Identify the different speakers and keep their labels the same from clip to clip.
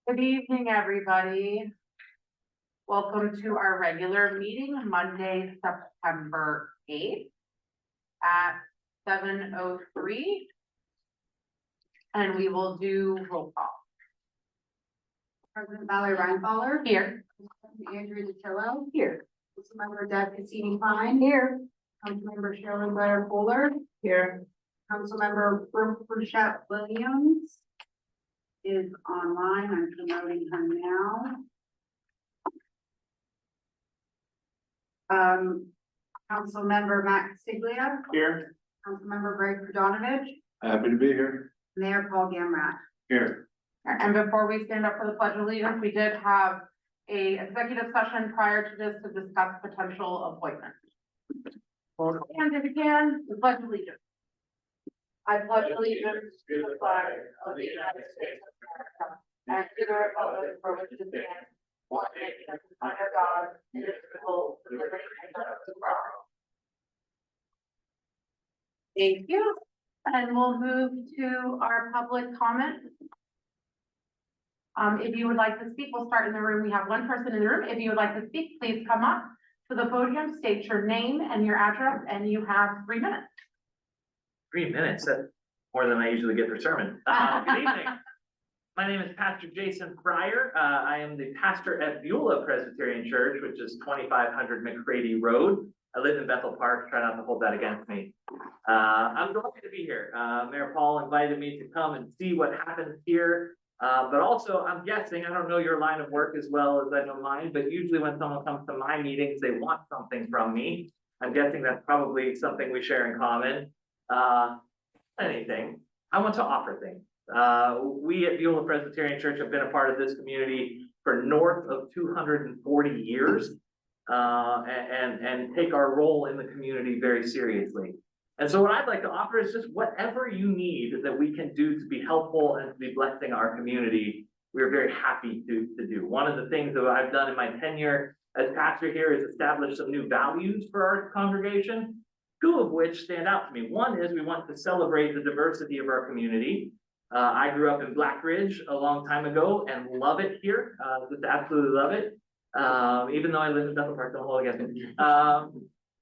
Speaker 1: Good evening, everybody. Welcome to our regular meeting, Monday, September 8th at 7:03. And we will do roll call.
Speaker 2: President Valerie Reinballer.
Speaker 1: Here.
Speaker 2: Andrew DeTillo.
Speaker 1: Here.
Speaker 2: Councilmember Deb Cassini-Fine.
Speaker 1: Here.
Speaker 2: Councilmember Shirley Blair Fuller.
Speaker 1: Here.
Speaker 2: Councilmember Brooke Burchett Williams is online. I'm promoting her now. Councilmember Matt Siglia.
Speaker 3: Here.
Speaker 2: Councilmember Greg Kudonovich.
Speaker 3: Happy to be here.
Speaker 2: Mayor Paul Gamrat.
Speaker 3: Here.
Speaker 1: And before we stand up for the pledge of allegiance, we did have a executive session prior to this to discuss potential appointments. And if you can, the pledge of allegiance. I pledge allegiance to the flag of the United States of America and to the republic for which it stands, one nation under God, indivisible, with liberty and justice for all. Thank you. And we'll move to our public comment. If you would like to speak, we'll start in the room. We have one person in the room. If you would like to speak, please come up to the podium, state your name and your address, and you have 3 minutes.
Speaker 4: 3 minutes, that's more than I usually get for sermon. Good evening. My name is Pastor Jason Fryer. I am the pastor at Beulah Presbyterian Church, which is 2500 McCready Road. I live in Bethel Park, try not to hold that against me. I'm delighted to be here. Mayor Paul invited me to come and see what happens here. But also, I'm guessing, I don't know your line of work as well as I know mine, but usually when someone comes to my meetings, they want something from me. I'm guessing that's probably something we share in common. Anything. I want to offer things. We at Beulah Presbyterian Church have been a part of this community for north of 240 years, and take our role in the community very seriously. And so what I'd like to offer is just whatever you need that we can do to be helpful and to be blessing our community, we're very happy to do. One of the things that I've done in my tenure as pastor here is establish some new values for our congregation, two of which stand out to me. One is we want to celebrate the diversity of our community. I grew up in Black Ridge a long time ago and love it here, just absolutely love it. Even though I live in Bethel Park, don't hold against me.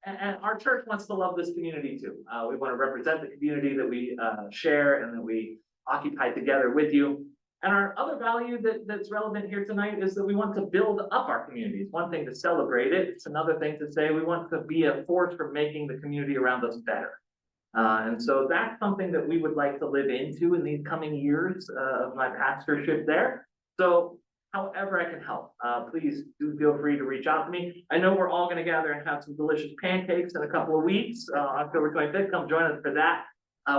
Speaker 4: And our church wants to love this community too. We want to represent the community that we share and that we occupy together with you. And our other value that's relevant here tonight is that we want to build up our community. It's one thing to celebrate it. It's another thing to say we want to be a force for making the community around us better. And so that's something that we would like to live into in these coming years of my pastorship there. So however I can help, please do feel free to reach out to me. I know we're all going to gather and have some delicious pancakes in a couple of weeks, October 25th. Come join us for that.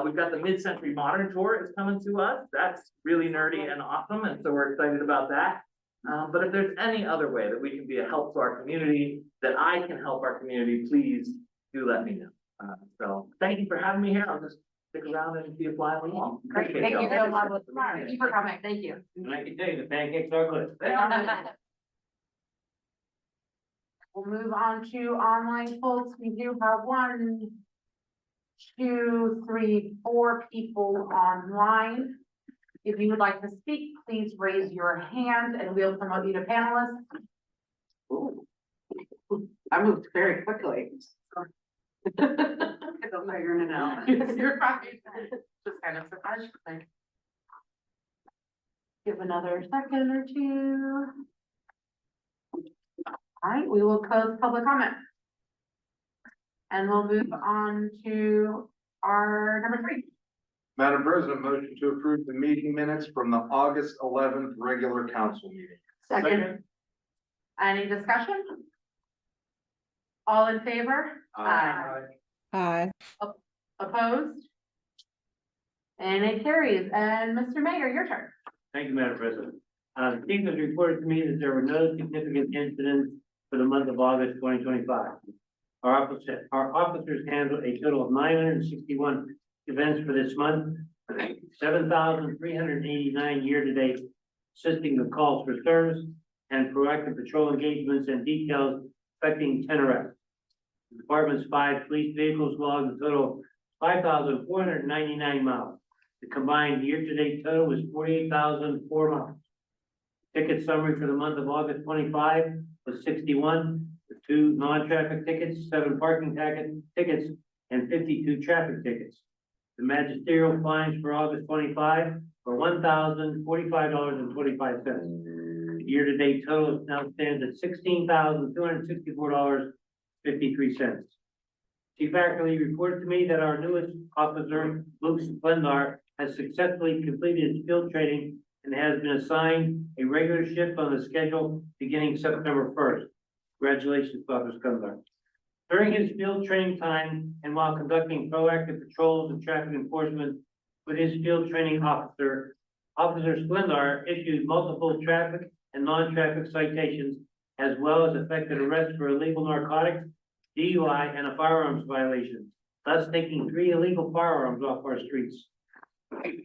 Speaker 4: We've got the Mid-Century Modern Tour is coming to us. That's really nerdy and awesome, and so we're excited about that. But if there's any other way that we can be a help to our community, that I can help our community, please do let me know. So thank you for having me here. I'll just stick around and see you fly along.
Speaker 1: Great, thank you so much. Thank you for coming. Thank you.
Speaker 4: And I can tell you, the pancakes are good.
Speaker 1: We'll move on to online folks. We do have 1, 2, 3, 4 people online. If you would like to speak, please raise your hand and we'll promote you to panelists. Ooh. I moved very quickly. I don't know you're gonna know. You're right. Just kind of surprised. Give another second or two. All right, we will close public comment. And we'll move on to our number 3.
Speaker 3: Madam President, motion to approve the meeting minutes from the August 11th regular council meeting.
Speaker 1: Second. Any discussion? All in favor?
Speaker 5: Aye.
Speaker 1: Opposed? And it carries. And Mr. Mayor, your turn.
Speaker 6: Thank you, Madam President. The chief has reported to me that there were no significant incidents for the month of August 2025. Our officers handled a total of 961 events for this month, 7,389 year-to-date, consisting of calls for service and proactive patrol engagements and details affecting 10 arrests. The department's 5 police vehicles logged a total of 5,499 miles. The combined year-to-date total was 48,004 miles. Ticket summary for the month of August 25 was 61, for 2 non-traffic tickets, 7 parking tickets, and 52 traffic tickets. The magisterial fines for August 25 were $1,045.25. The year-to-date total now stands at $16,264.53. Chief Ackerley reported to me that our newest officer, Luke Splendar, has successfully completed his field training and has been assigned a regular shift on the schedule beginning September 1st. Congratulations, Officer Splendar. During his field training time and while conducting proactive patrols and traffic enforcement with his field training officer, Officer Splendar issued multiple traffic and non-traffic citations, as well as effected arrests for illegal narcotics, DUI, and a firearms violation, thus taking 3 illegal firearms off our streets.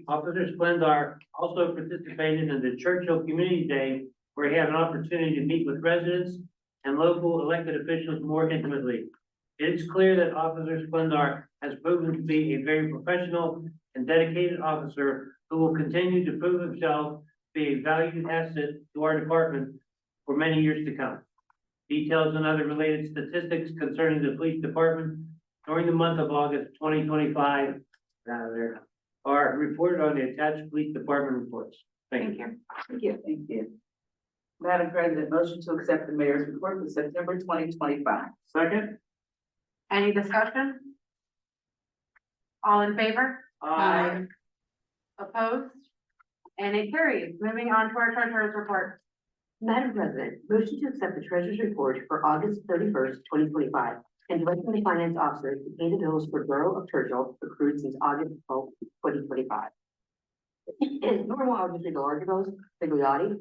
Speaker 6: Officer Splendar also participated in the Churchill Community Day, where he had an opportunity to meet with residents and local elected officials more intimately. It is clear that Officer Splendar has proven to be a very professional and dedicated officer who will continue to prove himself to be a valued asset to our department for many years to come. Details and other related statistics concerning the police department during the month of August 2025 are reported on the attached police department reports. Thank you.
Speaker 5: Thank you. Thank you. Madam President, motion to accept the mayor's report for September 2025.
Speaker 6: Second?
Speaker 1: Any discussion? All in favor?
Speaker 5: Aye.
Speaker 1: Opposed? And it carries. Moving on to our treasurer's report.
Speaker 7: Madam President, motion to accept the treasurer's report for August 31st, 2025, and directing the finance officer to pay the bills for Borough of Churchill accrued since August 12th, 2025. Normal obviously the larger bills, Figliotti,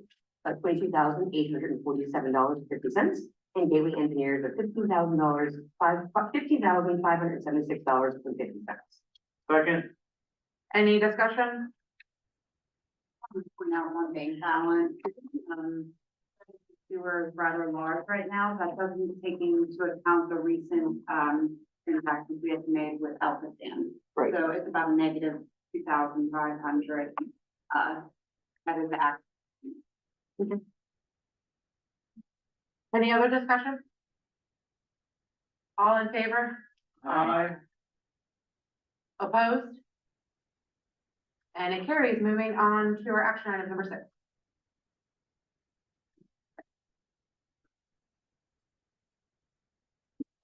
Speaker 7: $22,847.50, and Gateway Engineers of $15,576.50.
Speaker 6: Second?
Speaker 1: Any discussion?
Speaker 2: Point out one bank balance. We were rather large right now, that doesn't take into account the recent, transactions we had made with Alpha Stand.
Speaker 7: Right.
Speaker 2: So it's about a negative 2,500, that is the
Speaker 1: Any other discussion? All in favor?
Speaker 6: Aye.
Speaker 1: Opposed? And it carries. Moving on to our action item number 6.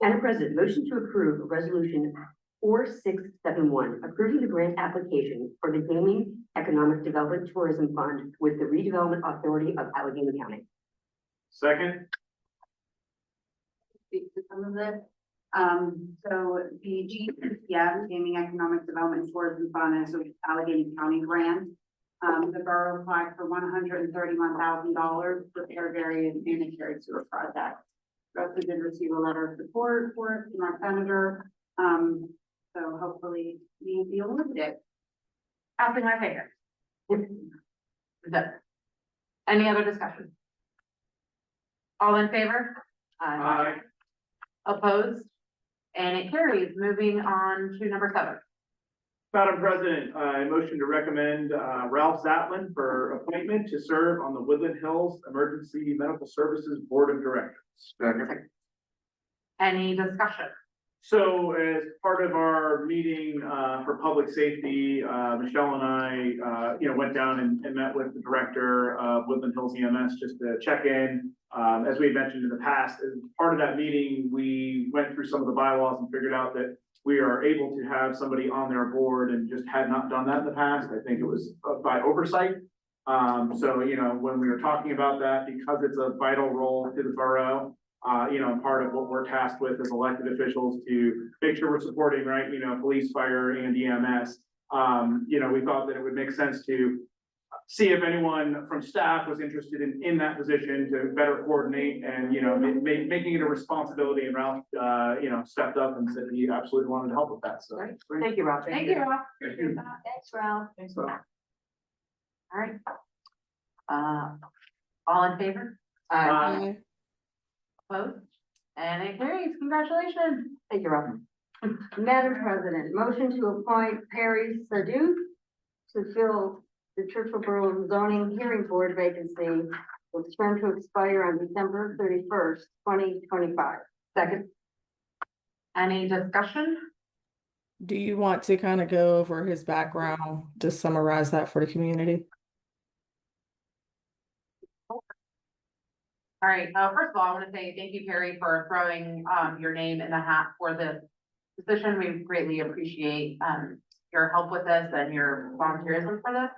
Speaker 7: Madam President, motion to approve resolution 4671, approving the grant application for the Gaming Economic Development Tourism Fund with the Redevelopment Authority of Allegheny County.
Speaker 6: Second?
Speaker 2: speak to some of this. So the GETM, Gaming Economic Development Tourism Fund, is an Allegheny County grant. The borough applied for $131,000 for air various sanitary sewer projects. We also did receive a letter of support for it from our senator. So hopefully we deal with it.
Speaker 1: Passing my favorite. Done. Any other discussion? All in favor?
Speaker 6: Aye.
Speaker 1: Opposed? And it carries. Moving on to number 7.
Speaker 8: Madam President, I motion to recommend Ralph Zatlin for appointment to serve on the Woodland Hills Emergency Medical Services Board of Directors.
Speaker 3: Second.
Speaker 1: Any discussion?
Speaker 8: So as part of our meeting for public safety, Michelle and I, went down and met with the director of Woodland Hills EMS just to check in. As we had mentioned in the past, as part of that meeting, we went through some of the bylaws and figured out that we are able to have somebody on their board and just had not done that in the past. I think it was by oversight. So, when we were talking about that, because it's a vital role to the borough, part of what we're tasked with as elected officials to make sure we're supporting, right, police, fire, and EMS. We thought that it would make sense to see if anyone from staff was interested in that position to better coordinate and, making it a responsibility. And Ralph, stepped up and said he absolutely wanted to help with that. So.
Speaker 7: Right. Thank you, Rob.
Speaker 1: Thank you, Rob.
Speaker 8: Thank you.
Speaker 7: Thanks, Ralph.
Speaker 8: Thanks, Ralph.
Speaker 1: All right. All in favor?
Speaker 5: Aye.
Speaker 1: Opposed? And it carries. Congratulations.
Speaker 7: Thank you, Rob. Madam President, motion to appoint Perry Sadoo to fill the Churchill Borough Zoning Hearing Board vacancy with term to expire on December 31st, 2025. Second.
Speaker 1: Any discussion?
Speaker 9: Do you want to kind of go over his background to summarize that for the community?
Speaker 1: All right, first of all, I want to say thank you, Carrie, for throwing, your name in the hat for this position. We greatly appreciate, your help with this and your volunteerism for this.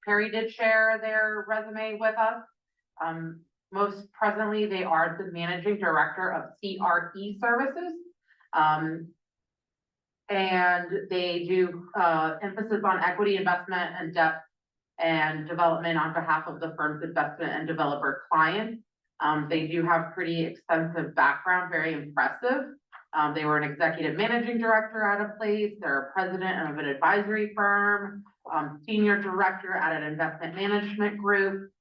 Speaker 1: Carrie did share their resume with us. Most presently, they are the managing director of CRE Services. And they do, emphasis on equity investment and debt and development on behalf of the firm's investment and developer clients. They do have pretty extensive background, very impressive. They were an executive managing director at a place, they're a president of an advisory firm, senior director at an investment management group.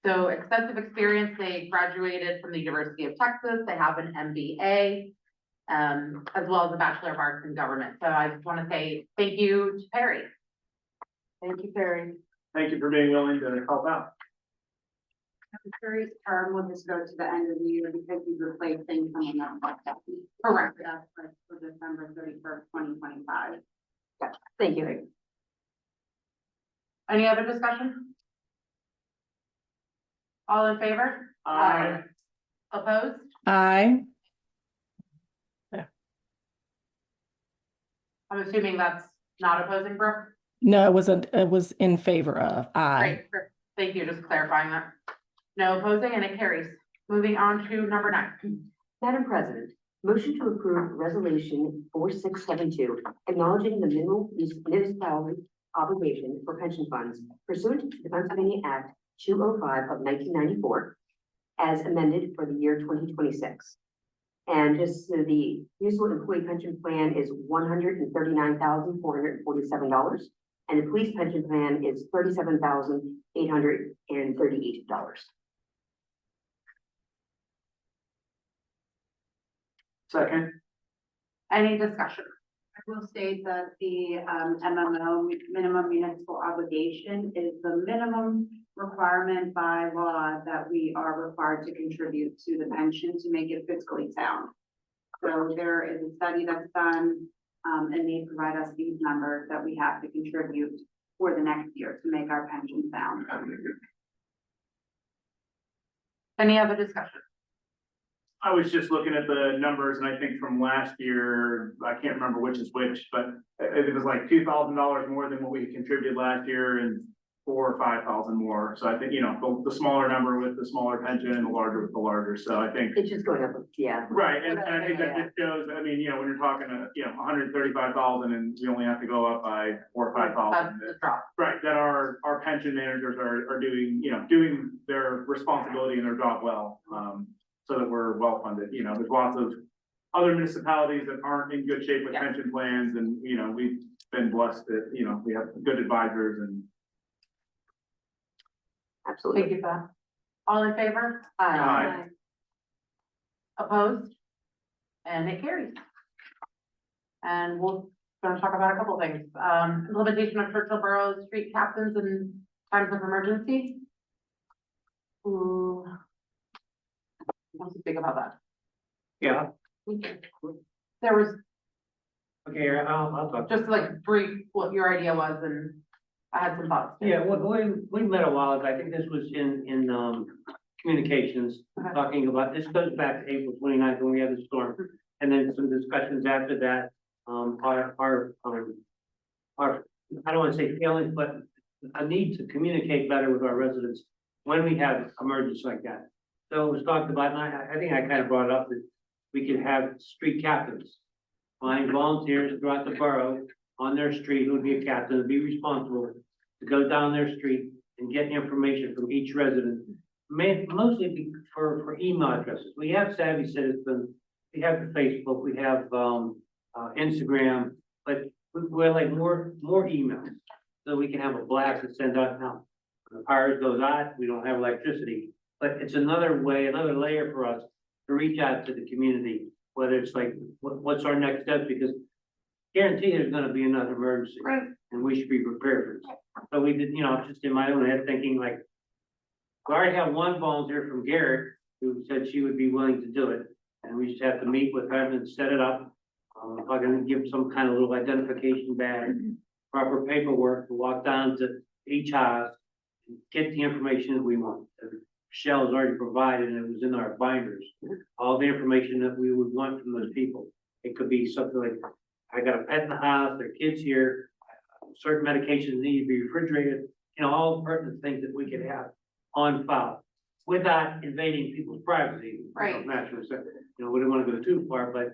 Speaker 1: So extensive experience. They graduated from the University of Texas. They have an MBA, as well as a Bachelor of Arts in Government. So I just want to say thank you to Perry.
Speaker 7: Thank you, Perry.
Speaker 8: Thank you for being willing to help out.
Speaker 2: Terry's term will just go to the end of the year because he's replacing someone else like that.
Speaker 1: Correct.
Speaker 2: That's for December 31st, 2025.
Speaker 7: Thank you.
Speaker 1: Any other discussion? All in favor?
Speaker 8: Aye.
Speaker 1: Opposed?
Speaker 9: Aye.
Speaker 1: I'm assuming that's not opposing, Brooke?
Speaker 9: No, it was in favor of. Aye.
Speaker 1: Great, thank you, just clarifying that. No opposing, and it carries. Moving on to number 9.
Speaker 7: Madam President, motion to approve resolution 4672, acknowledging the minimal municipality obligation for pension funds pursuant to the Pennsylvania Act 205 of 1994, as amended for the year 2026. And just so the municipal employee pension plan is $139,447, and the police pension plan is $37,838.
Speaker 8: Second.
Speaker 1: Any discussion?
Speaker 2: I will state that the MMO, minimum municipal obligation, is the minimum requirement by law that we are required to contribute to the pension to make it fiscally sound. So there is a study that's done, and they provide us these numbers that we have to contribute for the next year to make our pension sound.
Speaker 1: Any other discussion?
Speaker 8: I was just looking at the numbers and I think from last year, I can't remember which is which, but it was like $2,000 more than what we contributed last year and 4,000 or 5,000 more. So I think, you know, the smaller number with the smaller pension and the larger with the larger. So I think.
Speaker 7: It's just going up, yeah.
Speaker 8: Right, and I think that just shows, I mean, you know, when you're talking, 135,000 and we only have to go up by 4,000 or 5,000.
Speaker 1: That's the drop.
Speaker 8: Right, that our pension managers are doing, doing their responsibility and their job well, so that we're well funded. You know, there's lots of other municipalities that aren't in good shape with
Speaker 1: Yeah.
Speaker 8: pension plans, and, we've been blessed that, we have good advisors and.
Speaker 7: Absolutely.
Speaker 1: Thank you for that. All in favor?
Speaker 8: Aye.
Speaker 1: Opposed? And it carries. And we'll gonna talk about a couple things. Implementation of Churchill Borough street captains in times of emergency. Ooh. What's big about that?
Speaker 6: Yeah,
Speaker 1: There was
Speaker 6: okay, I'll talk.
Speaker 1: just like brief what your idea was, and I had some thoughts. too.
Speaker 6: Yeah, we met a while ago, I think this was in communications,
Speaker 1: Okay.
Speaker 6: talking about, this goes back to April 29th when we had the storm. And then some discussions after that, our, I don't wanna say feelings, but a need to communicate better with our residents when we have emergencies like that. So it was talked about, and I think I kind of brought it up, that we could have street captains. Find volunteers throughout the borough on their street, who would be a captain, would be responsible to go down their street and get information from each resident. Mostly for email addresses. We have Savvy Citizen, we have the Facebook, we have Instagram, but we're like more emails. So we can have a blast that sends out now. When the power goes out, we don't have electricity, but it's another way, another layer for us to reach out to the community, whether it's like, what's our next step, because guarantee there's gonna be another emergency.
Speaker 1: Right.
Speaker 6: and we should be prepared for this. So we did, just in my own head thinking like, we already have one volunteer from Garrett who said she would be willing to do it. And we just have to meet with her and set it up. If I can give some kind of little identification badge, proper paperwork to walk down to each house, and get the information that we want. Michelle's already provided, and it was in our binders, all the information that we would want from those people. It could be something like, I got a pet in the house, there are kids here, certain medications need to be refrigerated, all pertinent things that we could have on file without invading people's privacy.
Speaker 1: Right.
Speaker 6: Naturally, so, we don't want to go too far, but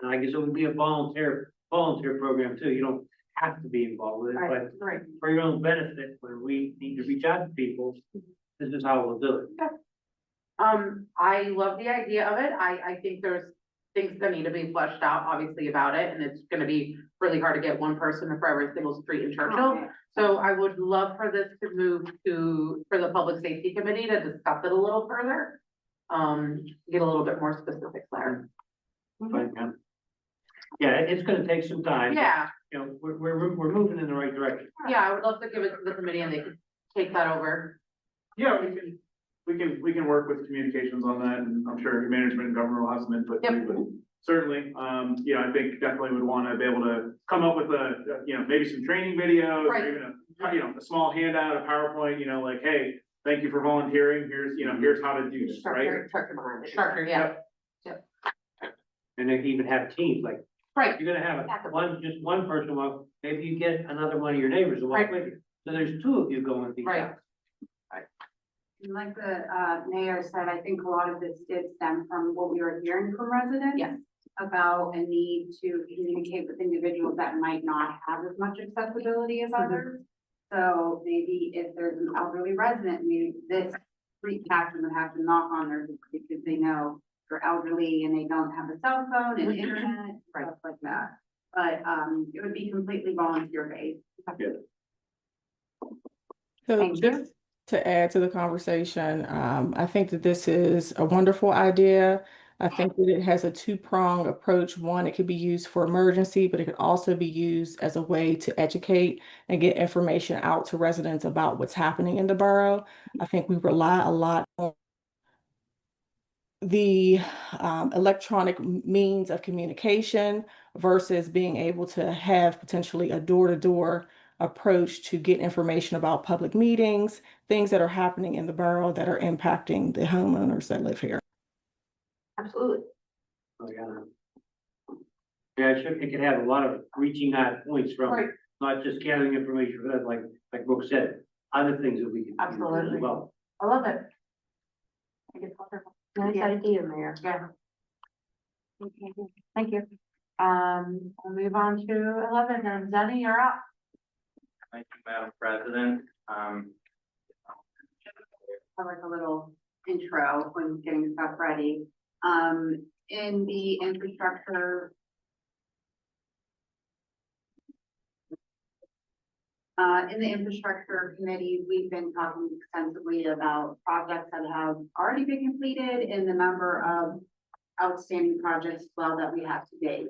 Speaker 6: I guess it would be a volunteer program too. You don't have to be involved with it, but
Speaker 1: Right.
Speaker 6: for your own benefit, when we need to reach out to people, this is how we'll do it.
Speaker 1: I love the idea of it. I think there's things that need to be fleshed out, obviously, about it, and it's gonna be really hard to get one person for every single street in Churchill. So I would love for this to move for the Public Safety Committee to discuss it a little further. Get a little bit more specifics there.
Speaker 6: But, yeah, it's gonna take some time.
Speaker 1: Yeah,
Speaker 6: We're moving in the right direction.
Speaker 1: yeah, I would love to give it to the committee and they could take that over.
Speaker 8: Yeah, we can work with communications on that, and I'm sure management and government will have some input too, but certainly, I think definitely would want to be able to come up with maybe some training videos, or
Speaker 1: Right.
Speaker 8: even a small handout, a PowerPoint, like, hey, thank you for volunteering, here's how to do this, right?
Speaker 7: Structure behind it.
Speaker 1: Structure, yeah,
Speaker 6: And they can even have teams, like,
Speaker 1: right,
Speaker 6: you're gonna have just one person walk, maybe you get another one of your neighbors to walk
Speaker 1: Right.
Speaker 6: with you. So there's two of you going with each
Speaker 1: Right.
Speaker 6: other.
Speaker 2: And like the mayor said, I think a lot of this did stem from what we were hearing from residents.
Speaker 1: Yes.
Speaker 2: About a need to communicate with individuals that might not have as much accessibility as others. So maybe if there's an elderly resident, maybe this street captain would have to knock on their door because they know they're elderly and they don't have a cell phone and internet, stuff like that. But it would be completely volunteer based.
Speaker 9: So
Speaker 2: Thank
Speaker 9: just to add to the conversation, I think that this is a wonderful idea. I think that it has a two-pronged approach. One, it could be used for emergency, but it could also be used as a way to educate and get information out to residents about what's happening in the borough. I think we rely a lot on the electronic means of communication versus being able to have potentially a door-to-door approach to get information about public meetings, things that are happening in the borough that are impacting the homeowners that live here.
Speaker 7: Absolutely.
Speaker 6: Oh, yeah. Yeah, it could have a lot of reaching out points from,
Speaker 1: Right.
Speaker 6: not just gathering information, but like Brooke said, other things that we can. do as
Speaker 1: Absolutely.
Speaker 6: Well.
Speaker 1: I love it. I think it's wonderful.
Speaker 7: Nice idea, Mayor.
Speaker 1: Yeah. Thank you. We'll move on to 11, and Zenny, you're up.
Speaker 10: Thank you, Madam President.
Speaker 2: I like a little intro when getting stuff ready. In the infrastructure. In the infrastructure committee, we've been talking extensively about projects that have already been completed and the number of outstanding projects as well that we have to date.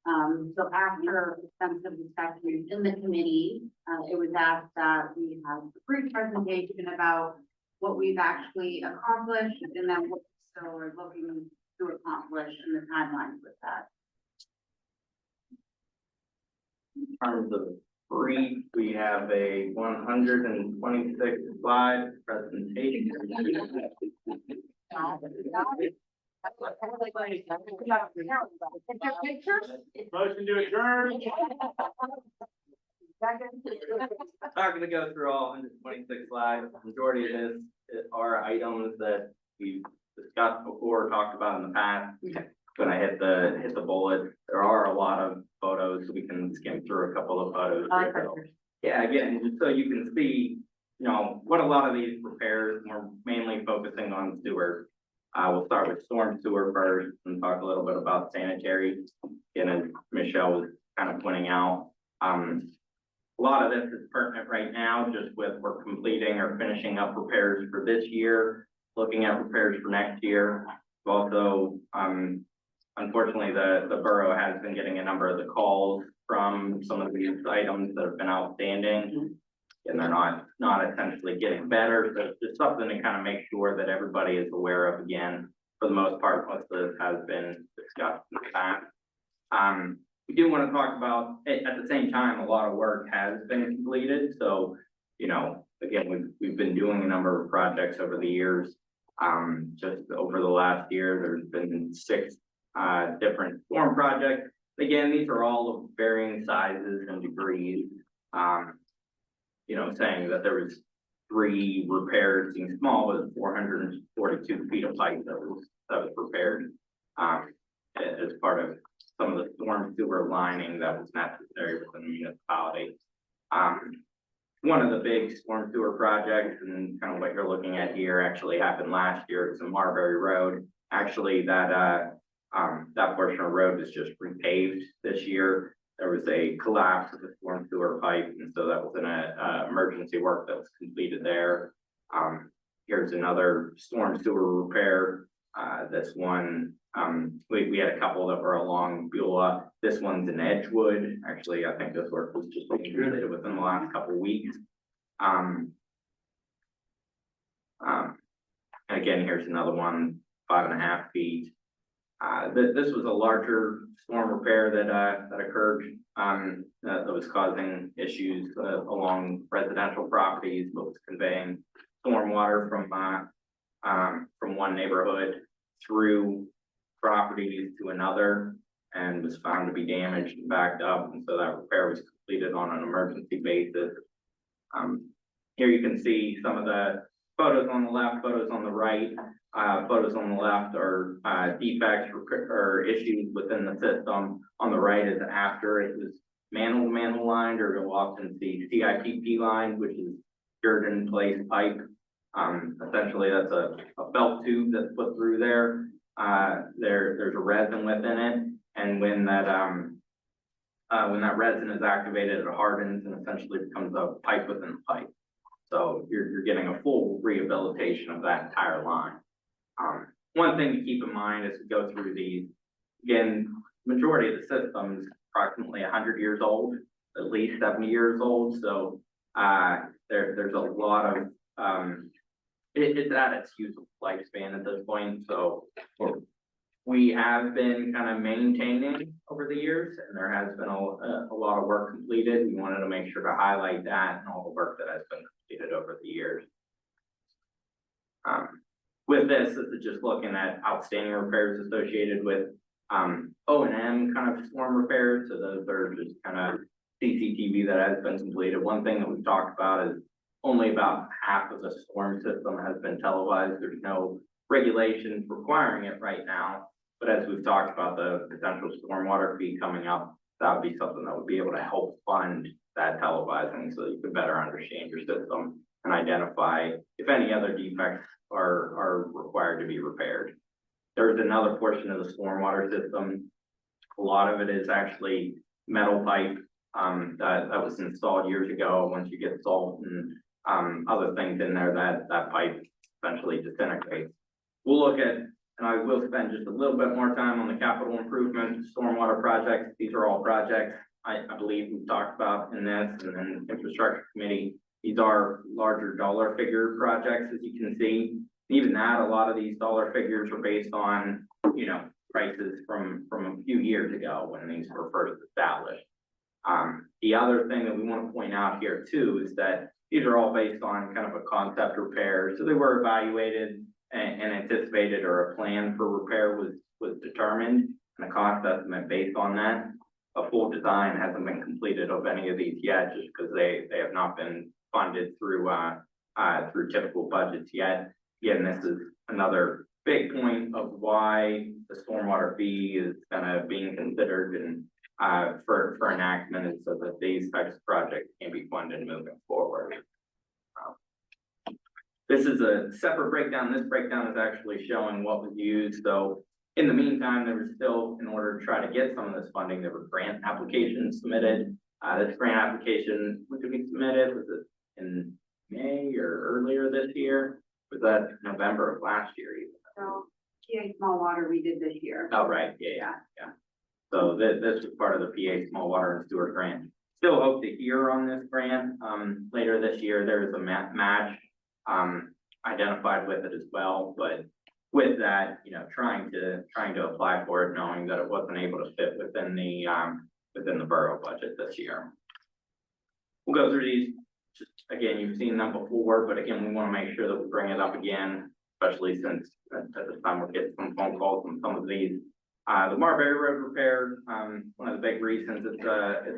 Speaker 2: So after extensive discussion in the committee, it was asked that we have a brief presentation about what we've actually accomplished and then what we still are looking to accomplish and the timelines with that.
Speaker 10: In terms of brief, we have a 126 slide presentation.
Speaker 8: Motion to adjourn.
Speaker 10: Not gonna go through all 126 slides. The majority of this are items that we've discussed before, talked about in the past. When I hit the bullet, there are a lot of photos, so we can skim through a couple of photos. Yeah, again, just so you can see, what a lot of these repairs, we're mainly focusing on sewer. We'll start with storm sewer first and talk a little bit about sanitary. And as Michelle was kind of pointing out, a lot of this is pertinent right now, just with we're completing or finishing up repairs for this year, looking at repairs for next year. Also, unfortunately, the borough has been getting a number of the calls from some of these items that have been outstanding. And they're not essentially getting better, so it's just something to kind of make sure that everybody is aware of again. For the most part, most of this has been discussed in the past. We do want to talk about, at the same time, a lot of work has been completed, so, you know, again, we've been doing a number of projects over the years. Just over the last year, there's been 6 different storm projects. Again, these are all of varying sizes and degrees. You know, saying that there was 3 repairs, being small, was 442 feet of pipe that was repaired. As part of some of the storm sewer lining that was necessary within the municipality. One of the big storm sewer projects, and kind of what you're looking at here, actually happened last year. It's in Marbury Road. Actually, that portion of road is just repaved this year. There was a collapse of the storm sewer pipe, and so that was an emergency work that was completed there. Here's another storm sewer repair. This one, we had a couple that were along Beulah. This one's in Edgewood. Actually, I think this work was just being completed within the last couple of weeks. And again, here's another one, 5.5 feet. This was a larger storm repair that occurred, that was causing issues along residential properties, but was conveying stormwater from one neighborhood through properties to another, and was found to be damaged and backed up, and so that repair was completed on an emergency basis. Here you can see some of the photos on the left, photos on the right. Photos on the left are defects or issues within the system. On the right is after it was manhole lined, or you'll often see CIPP line, which is dirt in place pipe. Essentially, that's a belt tube that's put through there. There's a resin within it, and when that resin is activated, it hardens and essentially becomes a pipe within the pipe. So you're getting a full rehabilitation of that entire line. One thing to keep in mind as we go through these, again, majority of the systems approximately 100 years old, at least 70 years old. So there's a lot of it's at its useful lifespan at this point. So we have been kind of maintaining over the years, and there has been a lot of work completed. We wanted to make sure to highlight that and all the work that has been completed over the years. With this is just looking at outstanding repairs associated with O&M kind of storm repairs. So those are just kind of CCTV that has been completed. One thing that we've talked about is only about half of the storm system has been televised. There's no regulations requiring it right now. But as we've talked about the potential stormwater fee coming up, that would be something that would be able to help fund that televising, so you can better understand your system and identify if any other defects are required to be repaired. There's another portion of the stormwater system. A lot of it is actually metal pipe that was installed years ago. Once you get salt and other things in there, that pipe eventually disintegrates. We'll look at, and I will spend just a little bit more time on the capital improvement stormwater projects. These are all projects I believe we've talked about in this, and then infrastructure committee. These are larger dollar figure projects, as you can see. Even that, a lot of these dollar figures are based on, you know, prices from a few years ago when these were first established. The other thing that we want to point out here too is that these are all based on kind of a concept repair. So they were evaluated and anticipated, or a plan for repair was determined, and a cost estimate based on that. A full design hasn't been completed of any of these yet, just because they have not been funded through typical budgets yet. Again, this is another big point of why the stormwater fee is kind of being considered and for enactment, is so that these types of projects can be funded moving forward. This is a separate breakdown. This breakdown is actually showing what was used. So in the meantime, there was still, in order to try to get some of this funding, there were grant applications submitted. This grant application, when did we submit it? Was it in May or earlier this year? Was that November of last year even?
Speaker 2: So, PA Small Water we did this year.
Speaker 10: Oh, right, yeah. So this was part of the PA Small Water and Sewer Grant. Still hope to hear on this grant, later this year. There is a match, identified with it as well, but with that, you know, trying to apply for it, knowing that it wasn't able to fit within the borough budget this year. We'll go through these, just, again, you've seen them before, but again, we want to make sure that we bring it up again, especially since at this time we're getting some phone calls on some of these. The Marbury Road repair, one of the big reasons it's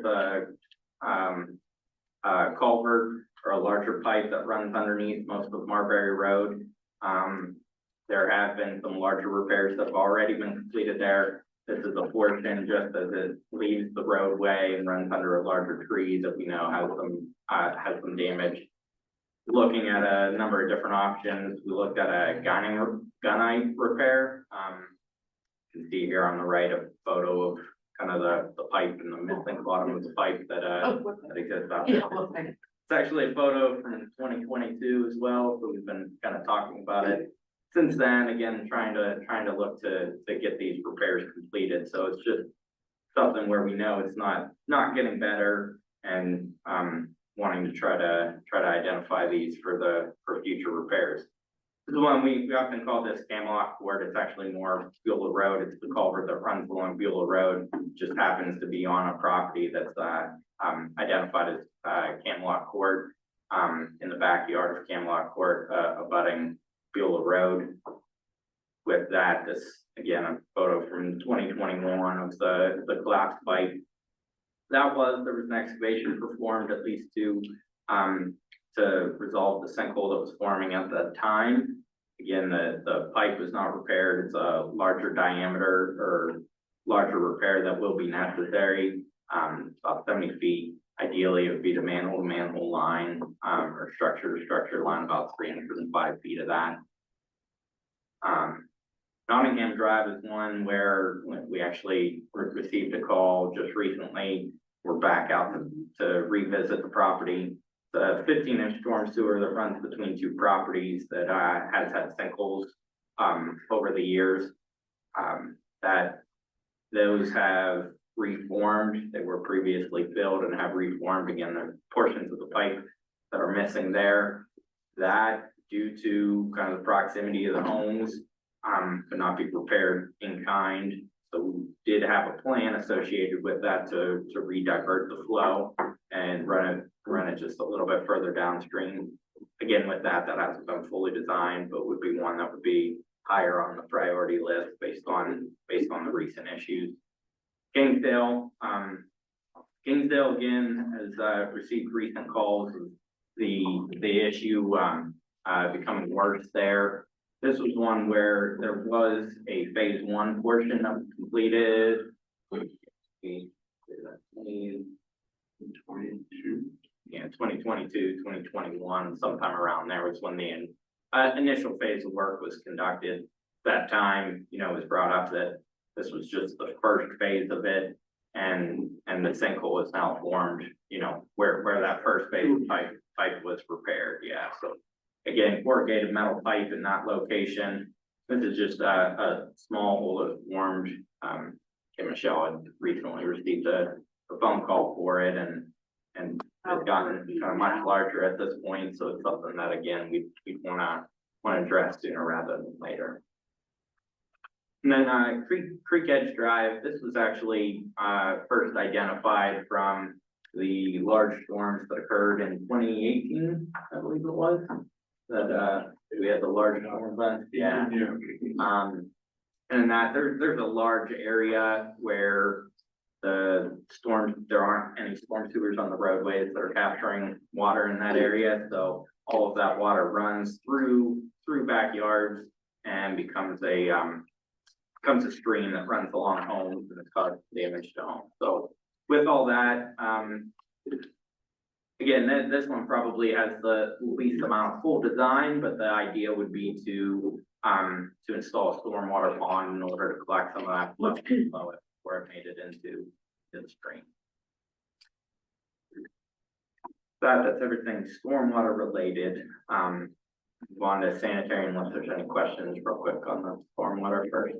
Speaker 10: a culvert or a larger pipe that runs underneath most of Marbury Road. There have been some larger repairs that have already been completed there. This is a portion just as it leaves the roadway and runs under a larger tree that we know has some damage. Looking at a number of different options, we looked at a gunite repair. You can see here on the right a photo of kind of the pipe and the missing bottom of the pipe that exists out there. It's actually a photo from 2022 as well, so we've been kind of talking about it since then. Again, trying to look to get these repairs completed. So it's just something where we know it's not getting better, and wanting to try to identify these for future repairs. This is one we often call this Camelot Court. It's actually more Beulah Road. It's the culvert that runs along Beulah Road. Just happens to be on a property that's identified as Camelot Court, in the backyard of Camelot Court, abutting Beulah Road. With that, this again a photo from 2021 of the collapsed pipe. There was an excavation performed at least to resolve the sinkhole that was forming at that time. Again, the pipe was not repaired. It's a larger diameter or larger repair that will be necessary. About 70 feet. Ideally, it would be the manhole to manhole line, or structure to structure line, about 305 feet of that. Nottingham Drive is one where we actually received a call just recently. We're back out to revisit the property. The 15-inch storm sewer that runs between two properties that has had sinkholes over the years. That those have reformed. They were previously filled and have reformed. Again, the portions of the pipe that are missing there. That, due to kind of the proximity of the homes, could not be repaired in kind. So we did have a plan associated with that to re-divert the flow and run it just a little bit further downstream. Again, with that hasn't been fully designed, but would be one that would be higher on the priority list based on the recent issues. Kingsdale again has received recent calls of the issue becoming worse there. This was one where there was a phase one portion that was completed. 2022, 2021, sometime around there was when the initial phase of work was conducted. That time, you know, it was brought up that this was just the first phase of it, and the sinkhole is now formed, you know, where that first phase of pipe was repaired. Yeah, so again, corrugated metal pipe in that location. This is just a small hole that formed. Kim Michelle had recently received a phone call for it, and it's gotten kind of much larger at this point. So it's something that again we want to address sooner rather than later. And then Creek Edge Drive. This was actually first identified from the large storms that occurred in 2018, I believe it was. That we had the large storm event. Yeah. And that there's a large area where there aren't any storm sewers on the roadways that are capturing water in that area. So all of that water runs through backyards and becomes a stream that runs along homes and it's caused damage to homes. So with all that, again, this one probably has the least amount of full design, but the idea would be to install a stormwater pond in order to collect some of that flow where it made it into the stream. That's everything stormwater related. Move on to sanitary unless there's any questions real quick on the stormwater first.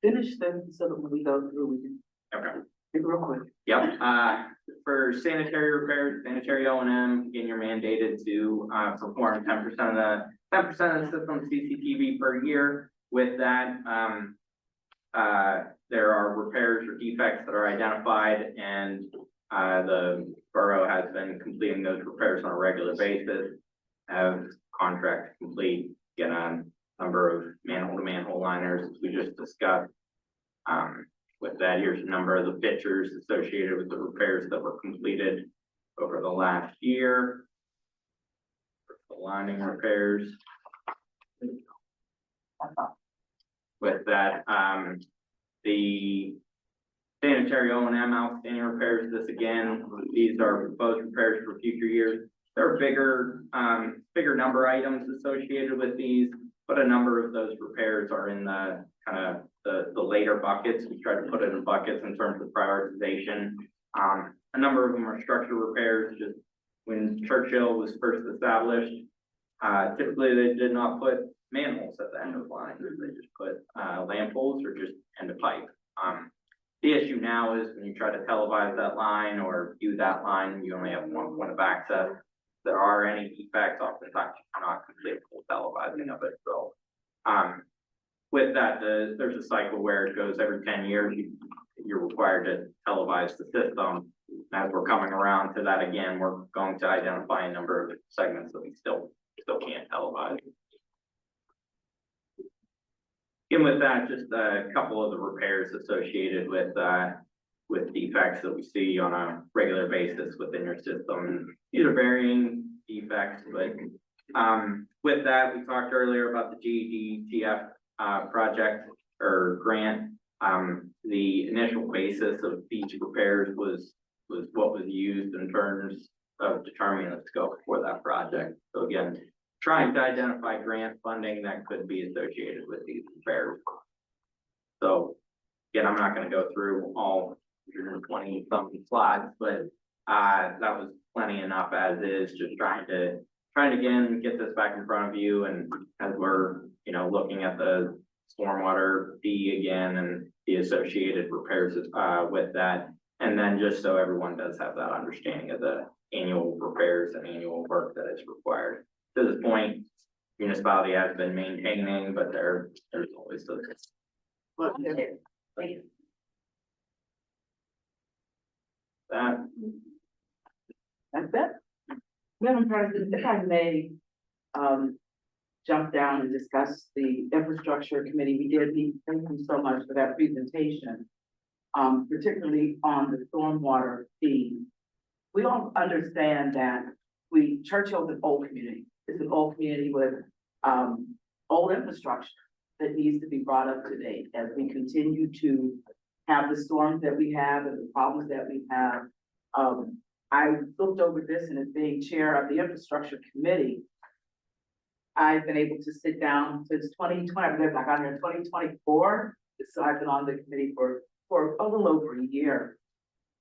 Speaker 5: finish them so that when we go through, we can
Speaker 10: Okay.
Speaker 5: make it real quick.
Speaker 10: Yep, for sanitary repairs, sanitary O and M, again, you're mandated to, perform 10% of the system CCTV per year. With that, there are repairs or defects that are identified, and, the borough has been completing those repairs on a regular basis. Have contract complete, get a number of manhole to manhole liners, as we just discussed. With that, here's a number of the pictures associated with the repairs that were completed over the last year. The lining repairs. With that, the sanitary O and M outstanding repairs, this again, these are proposed repairs for future years. There are bigger number items associated with these, but a number of those repairs are in the kind of the later buckets. We try to put it in buckets in terms of prioritization. A number of them are structure repairs. Just when Churchill was first established, typically they did not put manholes at the end of lines. They just put lamp holes or just end of pipe. The issue now is when you try to televise that line or view that line, you only have one point of access. If there are any defects, oftentimes you cannot complete full televising of it. So, with that, there's a cycle where it goes every 10 years, you're required to televise the system. As we're coming around to that again, we're going to identify a number of segments that we still can't televise. And with that, just a couple of the repairs associated with defects that we see on a regular basis within your system. These are varying defects, but with that, we talked earlier about the GEDTF project or grant. The initial basis of these repairs was what was used in terms of determining the scope for that project. So again, trying to identify grant funding that could be associated with these repairs. So again, I'm not going to go through all 120 something slides, but that was plenty enough as is. Just trying to again get this back in front of you, and as we're looking at the stormwater fee again and the associated repairs with that, and then just so everyone does have that understanding of the annual repairs and annual work that is required. To this point, municipality has been maintaining, but there's always those. That,
Speaker 5: That's it. Madam President, if I may, jump down and discuss the infrastructure committee. We did meet. Thank you so much for that presentation. Particularly on the stormwater fee. We all understand that Churchill's an old community. It's an old community with, old infrastructure that needs to be brought up to date as we continue to have the storms that we have and the problems that we have. I looked over this, and as being chair of the infrastructure committee, I've been able to sit down since 2020. I believe I got here in 2024. So I've been on the committee for a little over a year.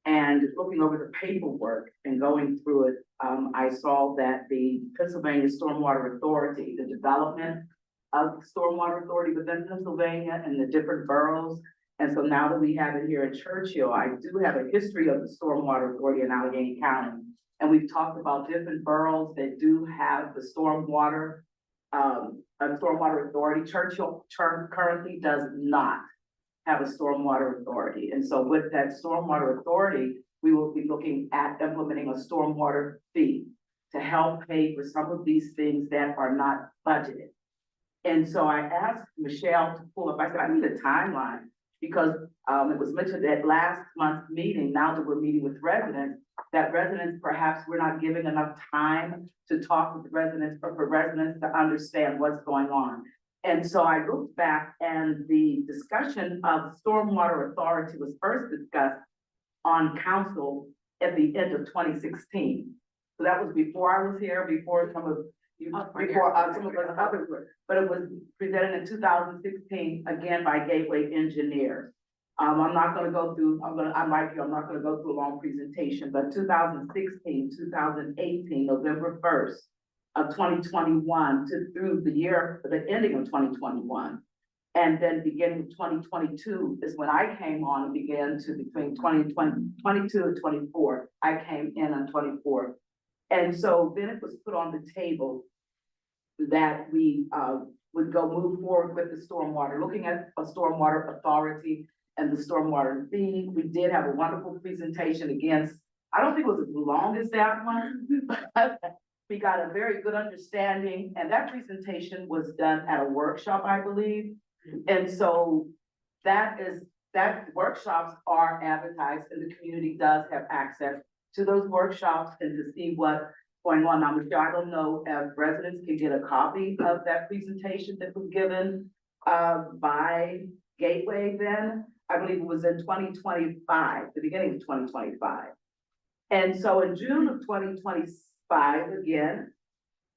Speaker 5: And looking over the paperwork and going through it, I saw that the Pennsylvania Stormwater Authority, the development of the Stormwater Authority within Pennsylvania and the different boroughs. And so now that we have it here in Churchill, I do have a history of the Stormwater Authority in Allegheny County. And we've talked about different boroughs that do have the stormwater authority. Churchill currently does not have a stormwater authority. And so with that stormwater authority, we will be looking at implementing a stormwater fee to help pay for some of these things that are not budgeted. And so I asked Michelle to pull up, I said, I need a timeline, because it was mentioned at last month's meeting, now that we're meeting with residents, that residents, perhaps we're not giving enough time to talk with residents or for residents to understand what's going on. And so I looked back, and the discussion of stormwater authority was first discussed on council at the end of 2016. So that was before I was here, before some of you, before some of us others were, but it was presented in 2016, again by Gateway Engineers. I'm not gonna go through, I'm not gonna go through a long presentation, but 2016, 2018, November 1st of 2021 through the ending of 2021. And then beginning of 2022 is when I came on and began to between 22 and 24. I came in on 24. And so then it was put on the table that we would move forward with the stormwater, looking at a stormwater authority and the stormwater fee. We did have a wonderful presentation against, I don't think it was as long as that one, but we got a very good understanding, and that presentation was done at a workshop, I believe. And so that workshops are advertised, and the community does have access to those workshops and to see what's going on. Now, Michelle, I don't know if residents can get a copy of that presentation that was given by Gateway then. I believe it was in 2025, the beginning of 2025. And so in June of 2025, again,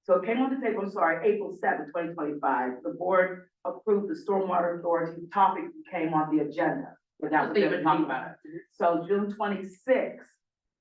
Speaker 5: so it came on the table, I'm sorry, April 7th, 2025, the board approved the Stormwater Authority topic that came on the agenda. But that was even talking about it. So June 26th,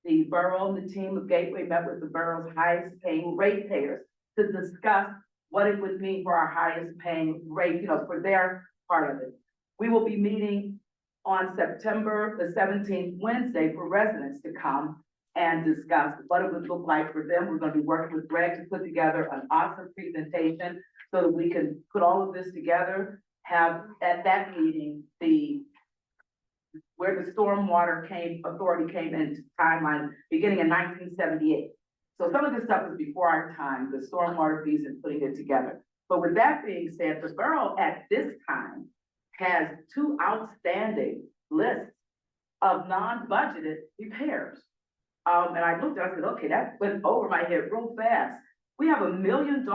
Speaker 5: the borough and the team of Gateway met with the borough's highest paying ratepayers to discuss what it would mean for our highest paying rate, for their part of it. We will be meeting on September the 17th, Wednesday, for residents to come and discuss what it would look like for them. We're gonna be working with Greg to put together an awesome presentation so that we can put all of this together, have at that meeting where the stormwater authority came into timeline beginning in 1978. So some of this stuff is before our time, the stormwater fees and putting it together. But with that being said, the borough at this time has 2 outstanding lists of non-budgeted repairs. And I looked, I said, okay, that went over my head real fast. We have $1 million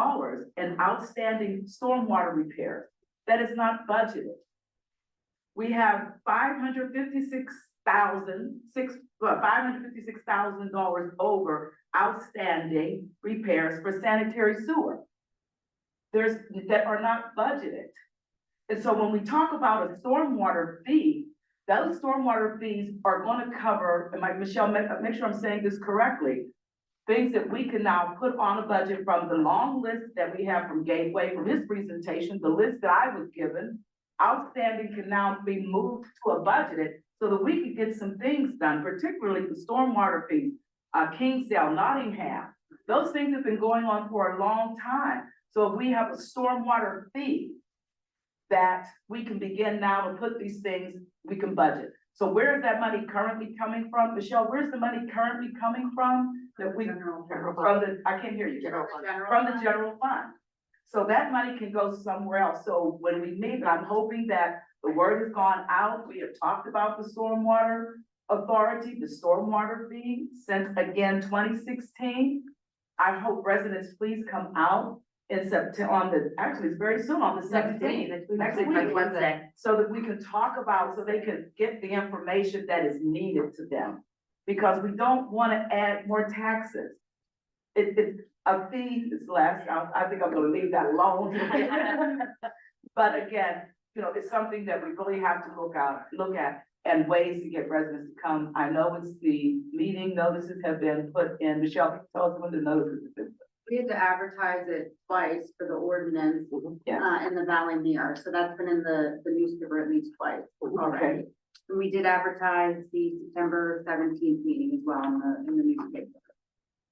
Speaker 5: in outstanding stormwater repairs that is not budgeted. We have $556,000 over outstanding repairs for sanitary sewer. That are not budgeted. And so when we talk about a stormwater fee, those stormwater fees are going to cover, and Michelle, make sure I'm saying this correctly, things that we can now put on a budget from the long list that we have from Gateway, from his presentation, the list that I was given, outstanding can now be moved to a budgeted so that we can get some things done, particularly the stormwater fees, Kingsdale, Nottingham. Those things have been going on for a long time. So if we have a stormwater fee that we can begin now to put these things, we can budget. So where is that money currently coming from? Michelle, where's the money currently coming from? That we, I can't hear you. From the general fund. So that money can go somewhere else. So when we meet, I'm hoping that the word has gone out. We have talked about the stormwater authority, the stormwater fee since again 2016. I hope residents please come out in September, actually it's very soon, on the 17th, next week, Wednesday, so that we can talk about, so they can get the information that is needed to them. Because we don't want to add more taxes. It's a fee is less, I think I'm gonna leave that alone. But again, it's something that we really have to look at and ways to get residents to come. I know it's the meeting notices have been put in. Michelle, tell us when the notices have been put.
Speaker 2: We had to advertise it twice for the ordinance, in the Valley Mirror, so that's been in the newspaper at least twice already. And we did advertise the September 17th meeting as well in the newspaper.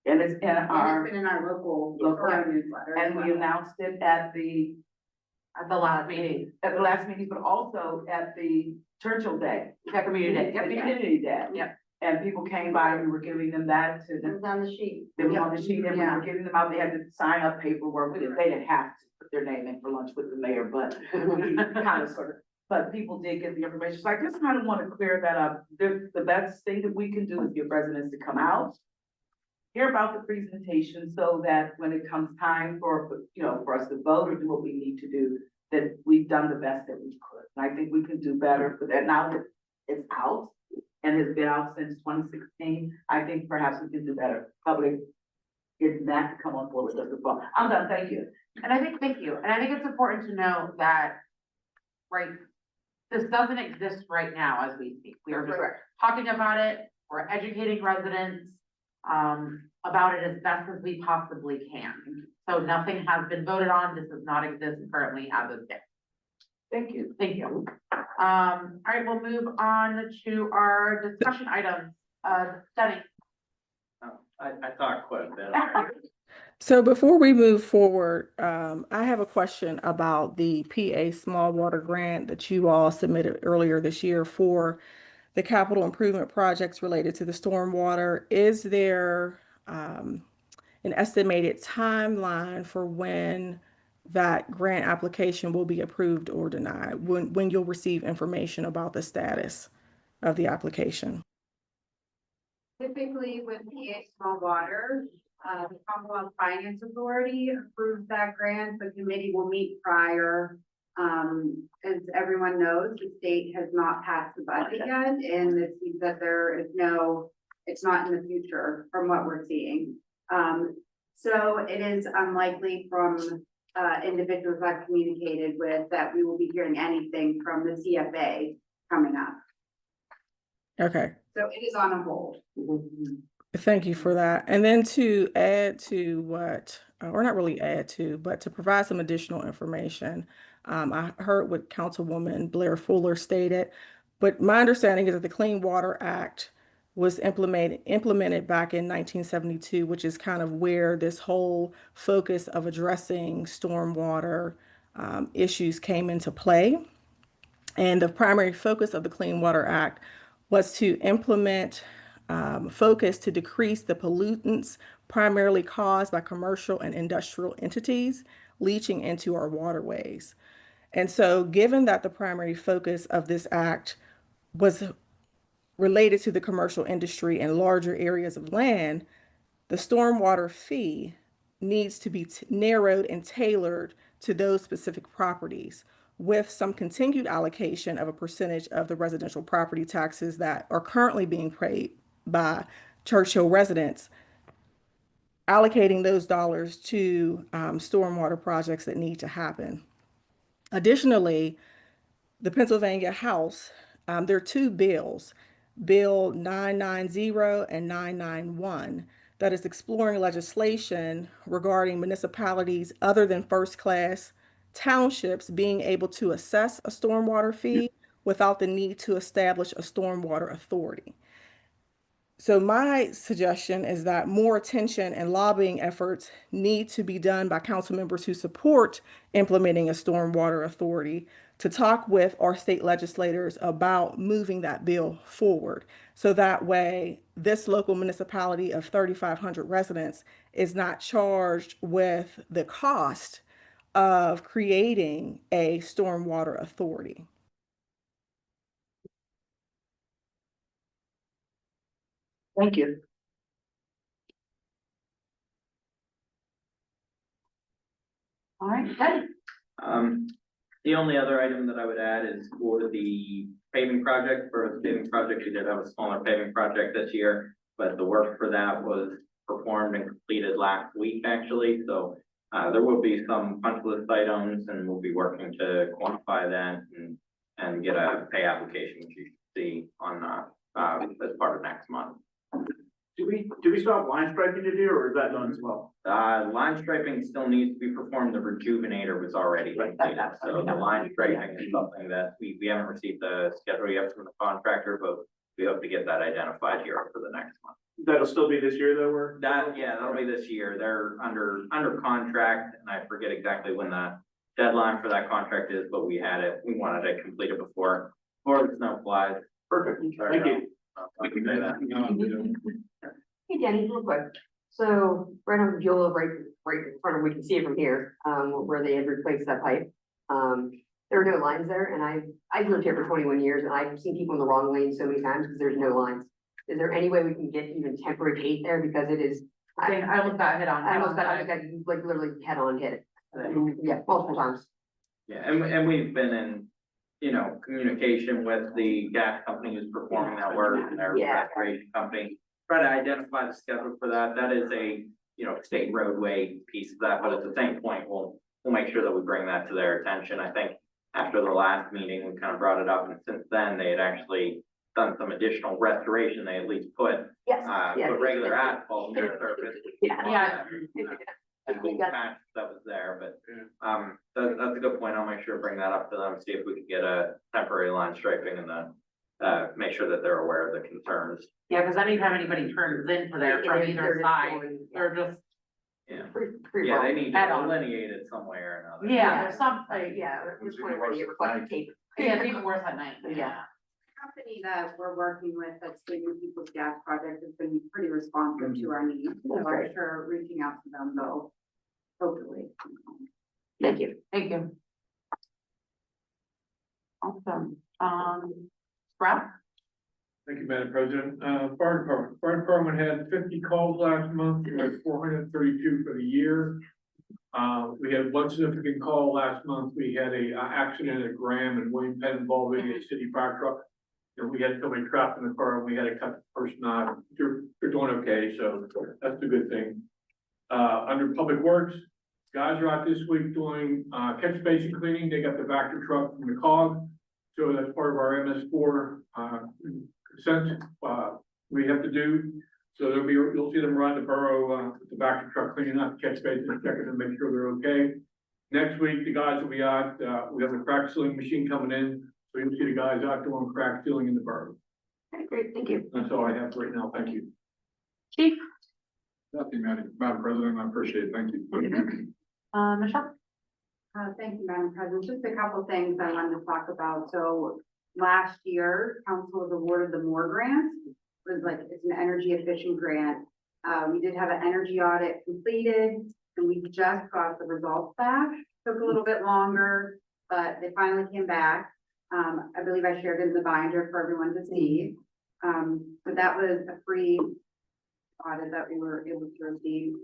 Speaker 5: And it's in
Speaker 2: And it's been in our local newsletter.
Speaker 5: and we announced it at the last meeting, but also at the Churchill Day. Community Day. Community Day.
Speaker 1: Yep.
Speaker 5: And people came by, and we were giving them that to
Speaker 2: It
Speaker 5: them.
Speaker 2: was on the sheet.
Speaker 5: They were on the sheet, and we
Speaker 2: Yeah.
Speaker 5: were giving them out, they had to sign up paperwork, they didn't have to put their name in for lunch with the mayor, but we kind of sort of, but people did get the information, so I just kind of want to clear that up. The best thing that we can do is get residents to come out, hear about the presentation, so that when it comes time for us to vote or do what we need to do, that we've done the best that we could, and I think we can do better for that. Now that it's out, and has been out since 2016, I think perhaps we can do better. Public is not to come on board with us as well. I'm done, thank you.
Speaker 1: And I think, thank you, and I think it's important to know that, right, this doesn't exist right now as we speak. We are just talking about it, we're educating residents about it as best as we possibly can. So nothing has been voted on, this does not exist currently as of yet.
Speaker 5: Thank you.
Speaker 1: Thank you. All right, we'll move on to our discussion items, study.
Speaker 10: I talked quite a bit.
Speaker 9: So before we move forward, I have a question about the PA Small Water Grant that you all submitted earlier this year for the capital improvement projects related to the stormwater. Is there an estimated timeline for when that grant application will be approved or denied? When you'll receive information about the status of the application?
Speaker 2: Typically with PA Small Water, the Commonwealth Finance Authority approves that grant. The committee will meet prior. As everyone knows, the state has not passed the budget yet, and it seems that there is it's not in the future from what we're seeing. So it is unlikely from individuals I've communicated with that we will be hearing anything from the CFA coming up.
Speaker 9: Okay.
Speaker 2: So it is on a hold.
Speaker 9: Thank you for that. And then to add to what, or not really add to, but to provide some additional information, I heard what Councilwoman Blair Fuller stated, but my understanding is that the Clean Water Act was implemented back in 1972, which is kind of where this whole focus of addressing stormwater issues came into play. And the primary focus of the Clean Water Act was to implement focus to decrease the pollutants primarily caused by commercial and industrial entities leaching into our waterways. And so, given that the primary focus of this act was related to the commercial industry and larger areas of land, the stormwater fee needs to be narrowed and tailored to those specific properties, with some continued allocation of a percentage of the residential property taxes that are currently being paid by Churchill residents, allocating those dollars to stormwater projects that need to happen. Additionally, the Pennsylvania House, there are two bills, Bill 990 and 991, that is exploring legislation regarding municipalities other than first-class townships being able to assess a stormwater fee without the need to establish a stormwater authority. So my suggestion is that more attention and lobbying efforts need to be done by council members who support implementing a stormwater authority to talk with our state legislators about moving that bill forward. So that way, this local municipality of 3,500 residents is not charged with the cost of creating a stormwater authority.
Speaker 5: Thank you.
Speaker 2: All right, good.
Speaker 10: The only other item that I would add is for the paving project. For the paving project, we did have a smaller paving project this year, but the work for that was performed and completed last week, actually. So there will be some punch list items, and we'll be working to quantify that and get a pay application, which you should see on as part of next month.
Speaker 8: Do we still have line striping to do, or is that done as well?
Speaker 10: Line striping still needs to be performed. The rejuvenator was already completed. So the line striping is something that we haven't received the schedule yet from the contractor, but we hope to get that identified here for the next month.
Speaker 8: That'll still be this year though,
Speaker 10: That'll be this year. They're under contract, and I forget exactly when the deadline for that contract is, but we wanted to complete it before the snow flies.
Speaker 8: Perfect, thank you.
Speaker 10: We can do that.
Speaker 7: Hey, Danny, real quick. So right on Viola, right in front of, we can see it from here, where they had replaced that pipe. There are no lines there, and I've lived here for 21 years, and I've seen people in the wrong lane so many times because there's no lines. Is there any way we can get even temporary gate there, because it is?
Speaker 1: I almost got hit on.
Speaker 7: I almost got like literally head on hit it. Yeah, multiple times.
Speaker 10: Yeah, and we've been in, communication with the gas company who's performing that work and their restoration company. Try to identify the schedule for that. That is a, state roadway piece of that, but at the same point, we'll make sure that we bring that to their attention. I think after the last meeting, we kind of brought it up, and since then, they had actually done some additional restoration. They at least put regular asphalt in their surface.
Speaker 1: Yeah.
Speaker 10: And patch that was there, but that's a good point. I'll make sure to bring that up to them, see if we can get a temporary line striping and make sure that they're aware of the concerns.
Speaker 1: Yeah, because anytime anybody turns into there from either side, they're just,
Speaker 10: Yeah,
Speaker 7: Free
Speaker 10: yeah,
Speaker 7: fall.
Speaker 10: they need
Speaker 1: Head
Speaker 10: to
Speaker 1: on.
Speaker 10: delineate it some way or another.
Speaker 1: yeah, there's some,
Speaker 7: Yeah, at this point, already it reflects tape.
Speaker 1: yeah, it's even worse at night,
Speaker 7: Yeah.
Speaker 2: Company that we're working with, that's Saving People's Gas Project, has been pretty responsive to our needs. So
Speaker 7: That's
Speaker 2: I'm
Speaker 7: great.
Speaker 2: sure reaching out to them, they'll hopefully.
Speaker 7: Thank you.
Speaker 1: Thank you. Awesome, Sprout?
Speaker 11: Thank you, Madam President. Fire department had 50 calls last month, we had 432 for the year. We had one significant call last month, we had a accident at Graham and William Penn involving a city fire truck. And we had somebody trapped in the car and we had to cut the person out. They're doing okay, so that's a good thing. Under Public Works, guys are out this week doing catch basin cleaning, they got the Vector truck from the COG. So that's part of our MS4 consent we have to do. So there'll be, you'll see them run the borough with the Vector truck cleaning up the catch basin, checking and make sure they're okay. Next week, the guys will be out, we have the crack sealing machine coming in, so you'll see the guys out doing crack sealing in the borough.
Speaker 7: Okay, great, thank you.
Speaker 11: That's all I have right now, thank you.
Speaker 1: Chief?
Speaker 3: Nothing, Madam President, I appreciate it, thank you.
Speaker 1: Michelle?
Speaker 2: Thank you, Madam President. Just a couple things I wanted to talk about. So last year, council was awarded the Moore grant. It was like, it's an energy efficient grant. We did have an energy audit completed and we just got the results back. Took a little bit longer, but they finally came back. I believe I shared it in the binder for everyone to see. So that was a free audit that we were able to receive.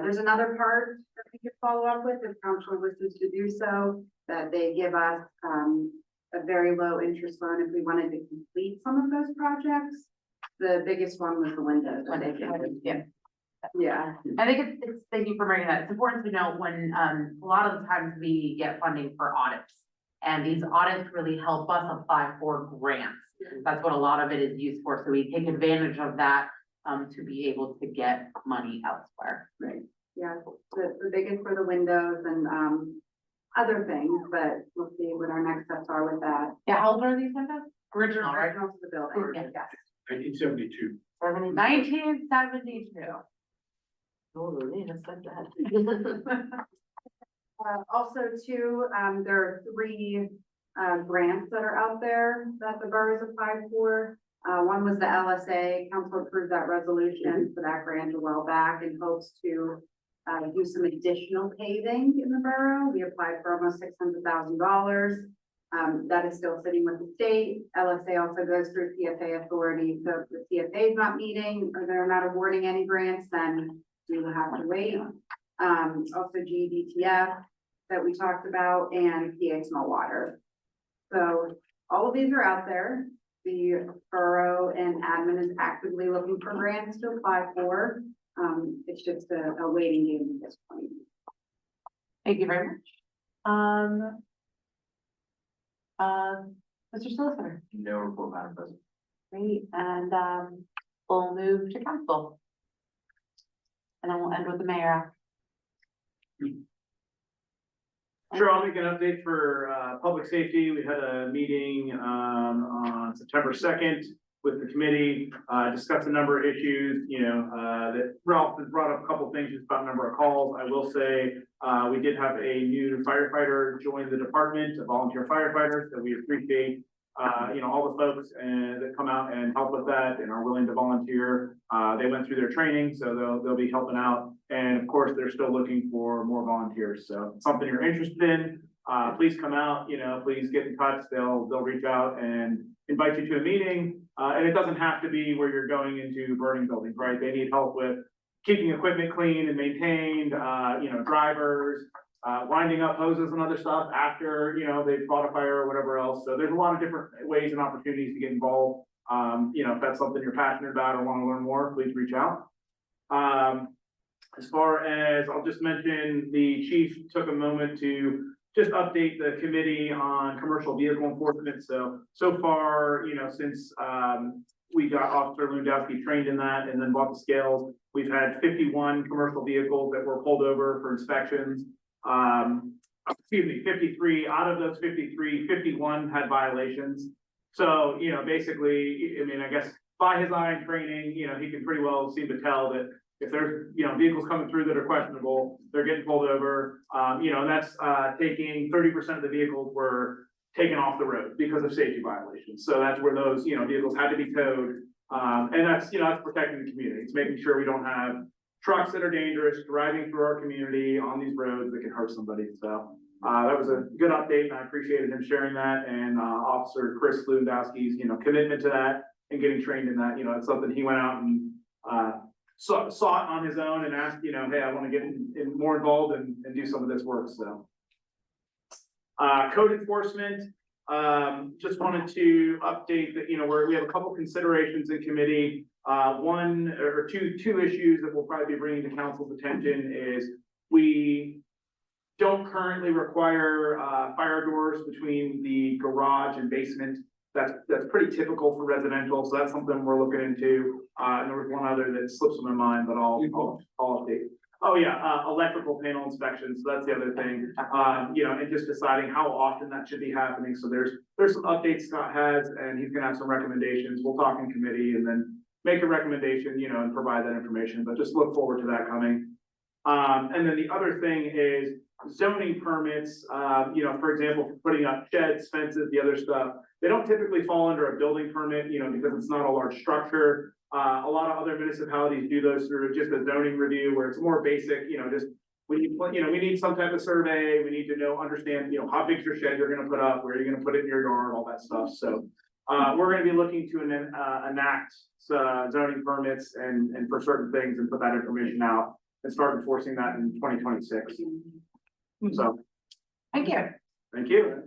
Speaker 2: There's another part that we could follow up with if council wishes to do so, that they give us a very low interest loan if we wanted to complete some of those projects. The biggest one was the windows.
Speaker 1: Yeah.
Speaker 2: Yeah,
Speaker 1: I think it's, thank you for bringing that. It's important to note when, a lot of the times we get funding for audits. And these audits really help us apply for grants. That's what a lot of it is used for. So we take advantage of that, to be able to get money elsewhere.
Speaker 2: right. Yeah, the biggest for the windows and other things, but we'll see what our next steps are with that.
Speaker 1: Yeah, how old are these windows? Original, right?
Speaker 2: Original to the building,
Speaker 1: Yeah.
Speaker 2: yes.
Speaker 11: 1972.
Speaker 1: 1972.
Speaker 7: Oh, yeah, that's like that.
Speaker 2: Also too, there are 3 grants that are out there that the boroughs applied for. One was the LSA, council approved that resolution for that grant a while back and hopes to do some additional paving in the borough. We applied for almost $600,000. That is still sitting with the state. LSA also goes through CFA authority. So if the CFA is not meeting or they're not awarding any grants, then we will have to wait. Also GDTF that we talked about and PA Small Water. So all of these are out there. The borough and admin is actively looking for grants to apply for. It's just a waiting game at this point.
Speaker 1: Thank you very much. Mr. Solicitor.
Speaker 10: No report, Madam President.
Speaker 1: Great, and we'll move to council. And then we'll end with the mayor.
Speaker 8: Sure, I'll make an update for public safety. We had a meeting on September 2nd with the committee, discussed a number of issues, that Ralph has brought up a couple things just about number of calls. I will say, we did have a new firefighter join the department, a volunteer firefighter, so we appreciate all the folks that come out and help with that and are willing to volunteer. They went through their training, so they'll be helping out. And of course, they're still looking for more volunteers. So something you're interested in, please come out, please get in touch. They'll reach out and invite you to a meeting. And it doesn't have to be where you're going into burning buildings, right? They need help with keeping equipment clean and maintained, drivers, winding up hoses and other stuff after, they've fought a fire or whatever else. So there's a lot of different ways and opportunities to get involved. If that's something you're passionate about or want to learn more, please reach out. As far as, I'll just mention, the chief took a moment to just update the committee on commercial vehicle enforcement. So far, since we got Officer Lewandowski trained in that and then bought the scales, we've had 51 commercial vehicles that were pulled over for inspections. excuse me, 53, out of those 53, 51 had violations. So, basically, I mean, I guess by his eye and training, he can pretty well seem to tell that if there's, vehicles coming through that are questionable, they're getting pulled over. And that's, taking 30% of the vehicles were taken off the road because of safety violations. So that's where those, vehicles had to be towed. And that's, that's protecting the community. It's making sure we don't have trucks that are dangerous driving through our community on these roads that can hurt somebody. So, that was a good update and I appreciated him sharing that and, Officer Chris Lewandowski's, commitment to that and getting trained in that, it's something he went out and, saw it on his own and asked, hey, I want to get more involved and do some of this work, so. Code enforcement, just wanted to update that, we have a couple considerations in committee. One or two issues that we'll probably be bringing to council's attention is we don't currently require, fire doors between the garage and basement. That's pretty typical for residential, so that's something we're looking into. And there was one other that slips in my mind, but I'll update. Oh, yeah, electrical panel inspections, so that's the other thing. And just deciding how often that should be happening. So there's some updates Scott has, and he's gonna have some recommendations. We'll talk in committee and then make a recommendation, and provide that information, but just look forward to that coming. And then the other thing is zoning permits, for example, for putting up sheds, fences, the other stuff. They don't typically fall under a building permit, because it's not a large structure. A lot of other municipalities do those through just a zoning review where it's more basic, just we need some type of survey. We need to understand, how big's your shed you're gonna put up, where you're gonna put it in your yard, all that stuff. So we're gonna be looking to enact zoning permits and for certain things and put that information out and start enforcing that in 2026. So,
Speaker 1: Thank you.
Speaker 8: thank you.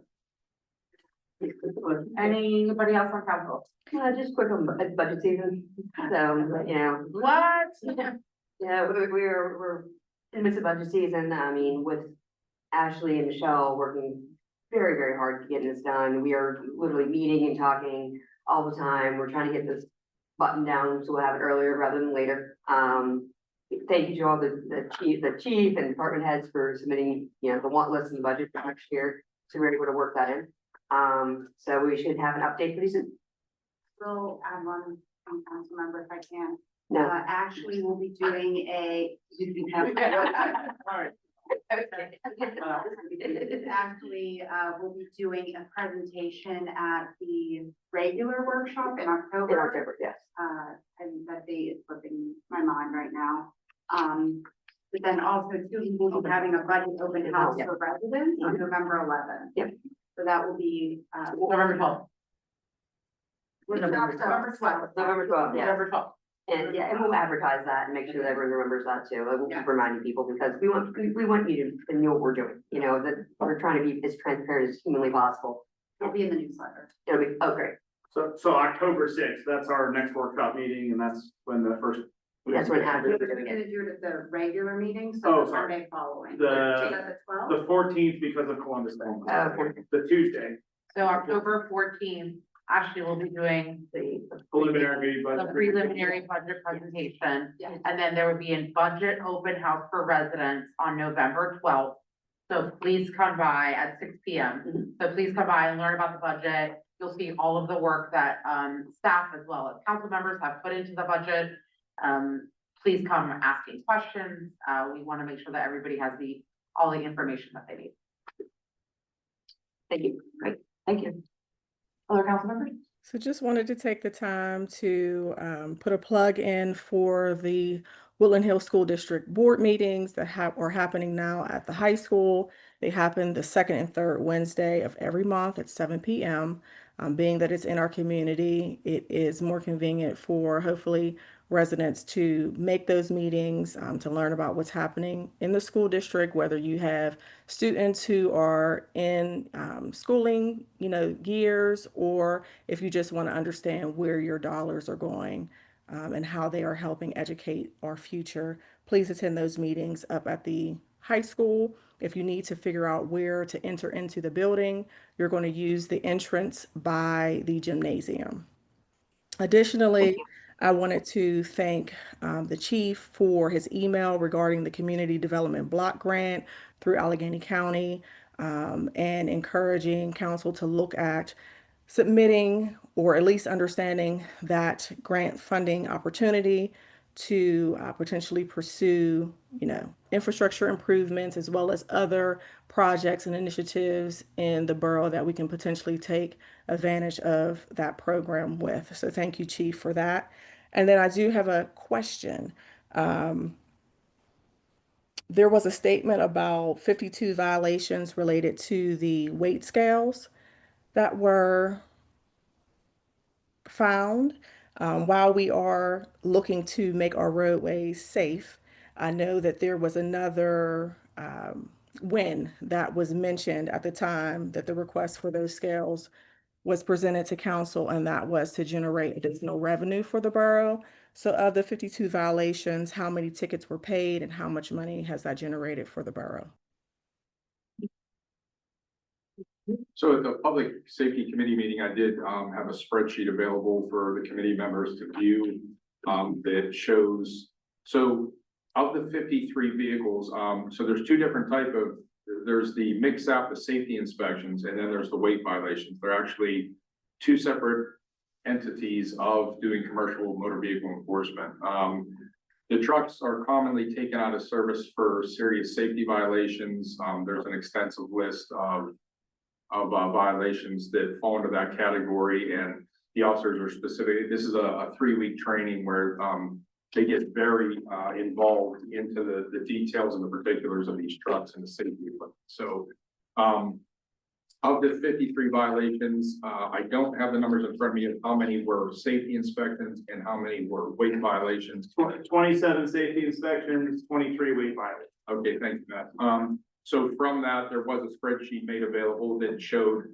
Speaker 1: Anybody else on council?
Speaker 7: Just quick on budget season, so,
Speaker 1: What?
Speaker 7: yeah, we're in the midst of budget season, I mean, with Ashley and Michelle working very, very hard to getting this done, we are literally meeting and talking all the time, we're trying to get this buttoned down, so we'll have it earlier rather than later. Thank you to all the chief and department heads for submitting, the want list and the budget for next year, so we're able to work that in. So we should have an update pretty soon.
Speaker 2: We'll add one council member if I can.
Speaker 7: No.
Speaker 2: Actually, we'll be doing a. Actually, we'll be doing a presentation at the regular workshop in
Speaker 7: In
Speaker 2: October.
Speaker 7: October, yes.
Speaker 2: And that date is slipping my mind right now. But then also too, we will be having a budget open house for residents on November 11th.
Speaker 7: Yep.
Speaker 2: So that will be,
Speaker 1: November 12th.
Speaker 2: November 12th.
Speaker 7: November 12th, yeah.
Speaker 1: November 12th.
Speaker 7: And we'll advertise that and make sure that everyone remembers that too. We'll
Speaker 2: Yeah.
Speaker 7: keep reminding people because we want you to know what we're doing, that we're trying to be as transparent as humanly possible.
Speaker 2: It'll be in the newsletter.
Speaker 7: It'll be, oh, great.
Speaker 8: So October 6th, that's our next workshop meeting, and that's when the first.
Speaker 7: That's what
Speaker 2: We're
Speaker 7: happens.
Speaker 2: gonna do it at the regular meeting,
Speaker 8: Oh,
Speaker 2: so the
Speaker 8: sorry.
Speaker 2: Sunday following.
Speaker 8: The-
Speaker 2: Is that the 12th?
Speaker 8: The 14th because of Columbus Day.
Speaker 7: Okay.
Speaker 8: The Tuesday,
Speaker 1: So October 14th, Ashley will be doing
Speaker 8: preliminary
Speaker 1: the
Speaker 8: budget.
Speaker 1: preliminary budget presentation.
Speaker 2: Yeah.
Speaker 1: And then there will be a budget open house for residents on November 12th. So please come by at 6 p.m. So please come by and learn about the budget. You'll see all of the work that staff as well as council members have put into the budget. Please come asking questions. We want to make sure that everybody has all the information that they need.
Speaker 7: Thank you. Great. Thank you.
Speaker 1: Other council members?
Speaker 9: So just wanted to take the time to put a plug in for the Woodland Hills School District Board meetings that are happening now at the high school. They happen the second and third Wednesday of every month at 7 p.m. Being that it's in our community, it is more convenient for hopefully residents to make those meetings, to learn about what's happening in the school district, whether you have students who are in schooling, years, or if you just want to understand where your dollars are going and how they are helping educate our future. Please attend those meetings up at the high school. If you need to figure out where to enter into the building, you're going to use the entrance by the gymnasium. Additionally, I wanted to thank the chief for his email regarding the community development block grant through Allegheny County, and encouraging council to look at submitting or at least understanding that grant funding opportunity to potentially pursue, infrastructure improvements as well as other projects and initiatives in the borough that we can potentially take advantage of that program with. So thank you, Chief, for that. And then I do have a question. There was a statement about 52 violations related to the weight scales that were found. While we are looking to make our roadways safe, I know that there was another win that was mentioned at the time that the request for those scales was presented to council, and that was to generate additional revenue for the borough. So of the 52 violations, how many tickets were paid and how much money has that generated for the borough?
Speaker 12: So at the Public Safety Committee meeting, I did have a spreadsheet available for the committee members to view that shows, so of the 53 vehicles, so there's two different there's the mix out, the safety inspections, and then there's the weight violations. They're actually two separate entities of doing commercial motor vehicle enforcement. The trucks are commonly taken out of service for serious safety violations. There's an extensive list of violations that fall into that category, and the officers are specific. This is a 3-week training where they get very involved into the details and the particulars of these trucks and the safety equipment. So of the 53 violations, I don't have the numbers in front of me of how many were safety inspections and how many were weight violations.
Speaker 8: 27 safety inspections, 23 weight violations.
Speaker 12: Okay, thank you, Matt. So from that, there was a spreadsheet made available that showed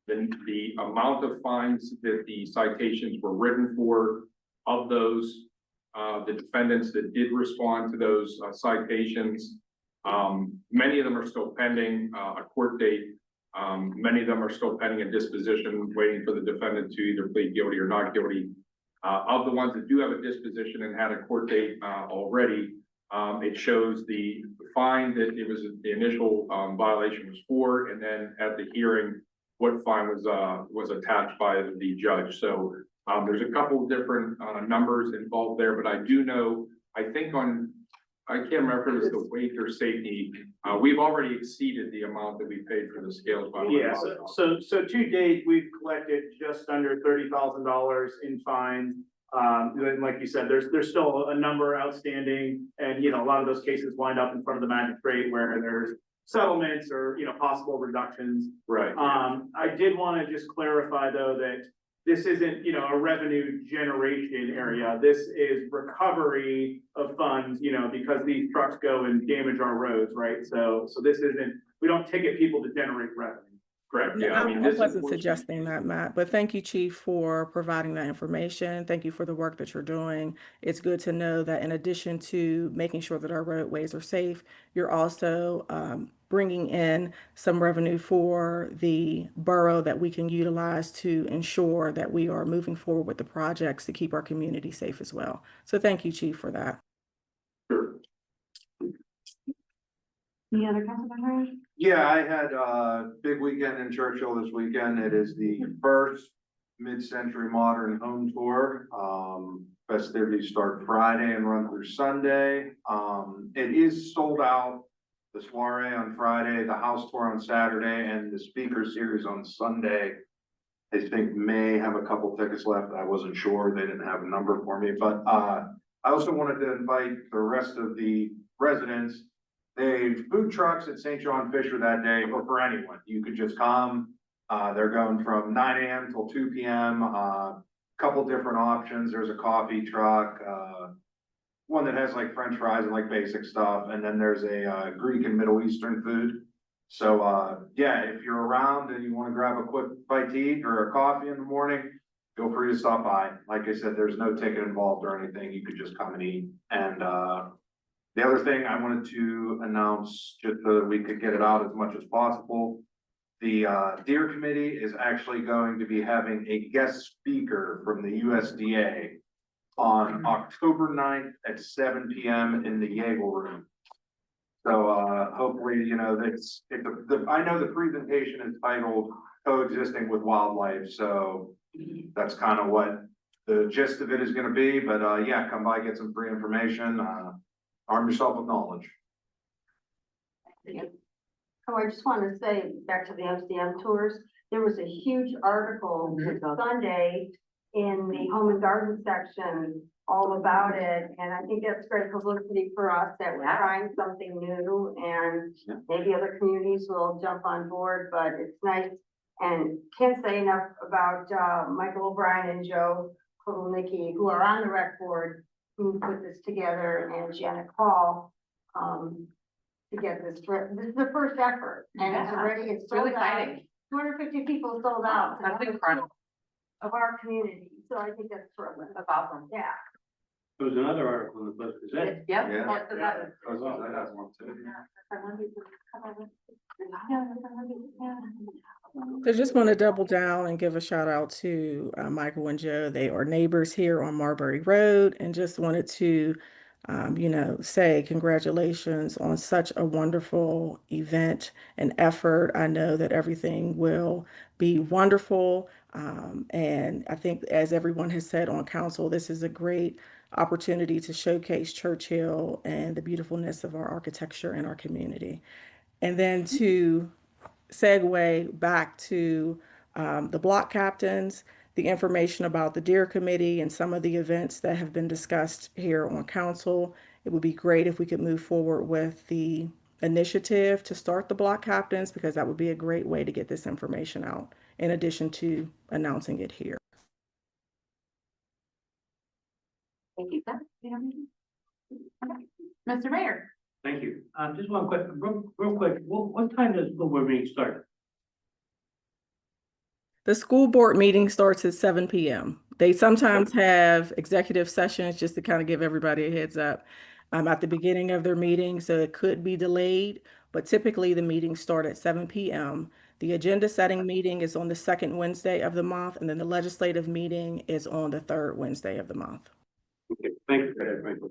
Speaker 12: the amount of fines that the citations were written for. Of those, the defendants that did respond to those citations, many of them are still pending a court date. Many of them are still pending a disposition, waiting for the defendant to either plead guilty or not guilty. Of the ones that do have a disposition and had a court date already, it shows the fine that it was the initial violation was for, and then at the hearing, what fine was attached by the judge. So there's a couple of different numbers involved there, but I do know, I think I can't remember if it was the weight or safety. We've already exceeded the amount that we paid for the scales.
Speaker 8: Yeah, so to date, we've collected just under $30,000 in fines. Then like you said, there's still a number outstanding, and a lot of those cases wind up in front of the magistrate where there's settlements or possible reductions.
Speaker 12: Right.
Speaker 8: I did want to just clarify though that this isn't a revenue generation area. This is recovery of funds, because these trucks go and damage our roads, right? So this isn't, we don't ticket people to generate revenue.
Speaker 12: Correct.
Speaker 9: No,
Speaker 12: Yeah,
Speaker 9: I wasn't suggesting that, Matt, but thank you, Chief, for providing that information. Thank you for the work that you're doing. It's good to know that in addition to making sure that our roadways are safe, you're also bringing in some revenue for the borough that we can utilize to ensure that we are moving forward with the projects to keep our community safe as well. So thank you, Chief, for that.
Speaker 12: Sure.
Speaker 2: Any other council members?
Speaker 3: Yeah, I had a big weekend in Churchill this weekend. It is the first mid-century modern home tour. Festivities start Friday and run through Sunday. It is sold out. The soiree on Friday, the house tour on Saturday, and the speaker series on Sunday. I think may have a couple tickets left. I wasn't sure. They didn't have a number for me, but I also wanted to invite the rest of the residents. They food trucks at St. John Fisher that day, or for anyone. You could just come. They're going from 9 a.m. till 2 p.m. Couple different options. There's a coffee truck, one that has like French fries and like basic stuff, and then there's a Greek and Middle Eastern food. So yeah, if you're around and you want to grab a quick bite to eat or a coffee in the morning, feel free to stop by. Like I said, there's no ticket involved or anything. You could just come and eat. And the other thing I wanted to announce, just so that we could get it out as much as possible, the Deer Committee is actually going to be having a guest speaker from the USDA on October 9th at 7 PM in the Yagel Room. So, hopefully, you know, that's, I know the presentation is titled Coexisting with Wildlife, so that's kind of what the gist of it is gonna be, but, yeah, come by, get some free information, arm yourself with knowledge.
Speaker 7: Oh, I just want to say, back to the MCM tours, there was a huge article Sunday in the Home and Garden section all about it, and I think that's great publicity for us that we're trying something new, and maybe other communities will jump on board, but it's nice. And can't say enough about, Michael O'Brien and Joe Kolonicki, who are on the rec board, who put this together, and Janet Hall, to get this, this is the first effort, and it's
Speaker 1: really
Speaker 7: sold out.
Speaker 1: exciting.
Speaker 7: 250 people sold out.
Speaker 1: That's incredible.
Speaker 7: Of our community, so I think that's terrific.
Speaker 1: That's awesome.
Speaker 7: Yeah.
Speaker 6: There was another article in the Post Gazette.
Speaker 1: Yep.
Speaker 3: Yeah.
Speaker 1: That's- that's-
Speaker 3: That has one too.
Speaker 9: So just want to double down and give a shout out to Michael and Joe. They are neighbors here on Marbury Road, and just wanted to, you know, say congratulations on such a wonderful event and effort. I know that everything will be wonderful. And I think, as everyone has said on council, this is a great opportunity to showcase Churchill and the beautifulness of our architecture in our community. And then to segue back to the block captains, the information about the Deer Committee and some of the events that have been discussed here on council. It would be great if we could move forward with the initiative to start the block captains, because that would be a great way to get this information out, in addition to announcing it here.
Speaker 1: Thank you. Mr. Mayor.
Speaker 6: Thank you. Just one quick, real quick, what time does school board meeting start?
Speaker 9: The school board meeting starts at 7 PM. They sometimes have executive sessions, just to kind of give everybody a heads up, at the beginning of their meeting, so it could be delayed, but typically the meetings start at 7 PM. The agenda setting meeting is on the second Wednesday of the month, and then the legislative meeting is on the third Wednesday of the month.
Speaker 6: Okay, thank you for that, Michael.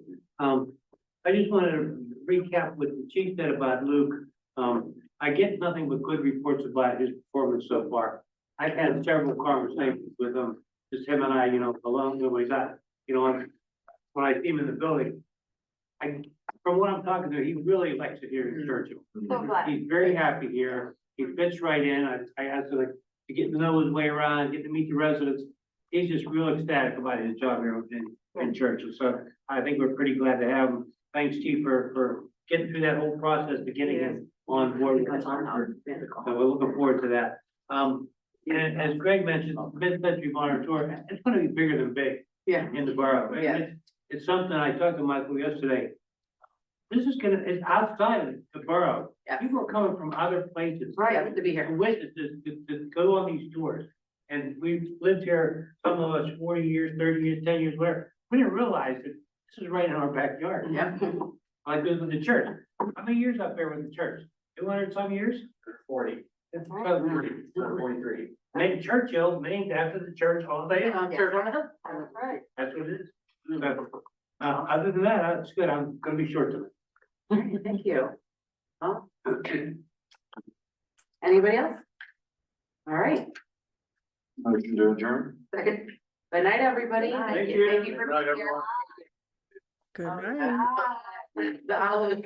Speaker 6: I just wanted to recap what the chief said about Luke. I get nothing but good reports about his performance so far. I've had several conversations with him, just him and I, you know, along the way that, you know, when I see him in the building. From what I'm talking to, he really likes it here in Churchill.
Speaker 7: So glad.
Speaker 6: He's very happy here. He fits right in. I asked him to get to know his way around, get to meet the residents. He's just real ecstatic about his job here in Churchill. So I think we're pretty glad to have him. Thanks, Chief, for getting through that whole process to getting him on board. So we're looking forward to that. And as Greg mentioned, mid-century modern tour, it's gonna be bigger than big.
Speaker 5: Yeah.
Speaker 6: In the borough. It's something I talked to Michael yesterday. It's outside of the borough.
Speaker 7: Yeah.
Speaker 6: People are coming from other places.
Speaker 7: Right, to be here.
Speaker 6: To witness this, to go on these tours. And we've lived here, some of us 40 years, 30 years, 10 years, whatever. We didn't realize that this is right in our backyard.
Speaker 7: Yep.
Speaker 6: Like this with the church. How many years up there with the church? 200 some years?
Speaker 4: 40.
Speaker 6: It's 43. Named Churchill, named after the church all day.
Speaker 7: Church on the hill. That's right.
Speaker 6: That's what it is. So, other than that, that's good. I'm gonna be short to it.
Speaker 7: All right, thank you. Oh. Anybody else? All right,
Speaker 3: Motion to adjourn.
Speaker 7: second. Good night, everybody.
Speaker 6: Thank you.
Speaker 7: Thank you for
Speaker 3: Good night,
Speaker 7: being here.
Speaker 3: everyone.
Speaker 9: Good night.
Speaker 7: The olive.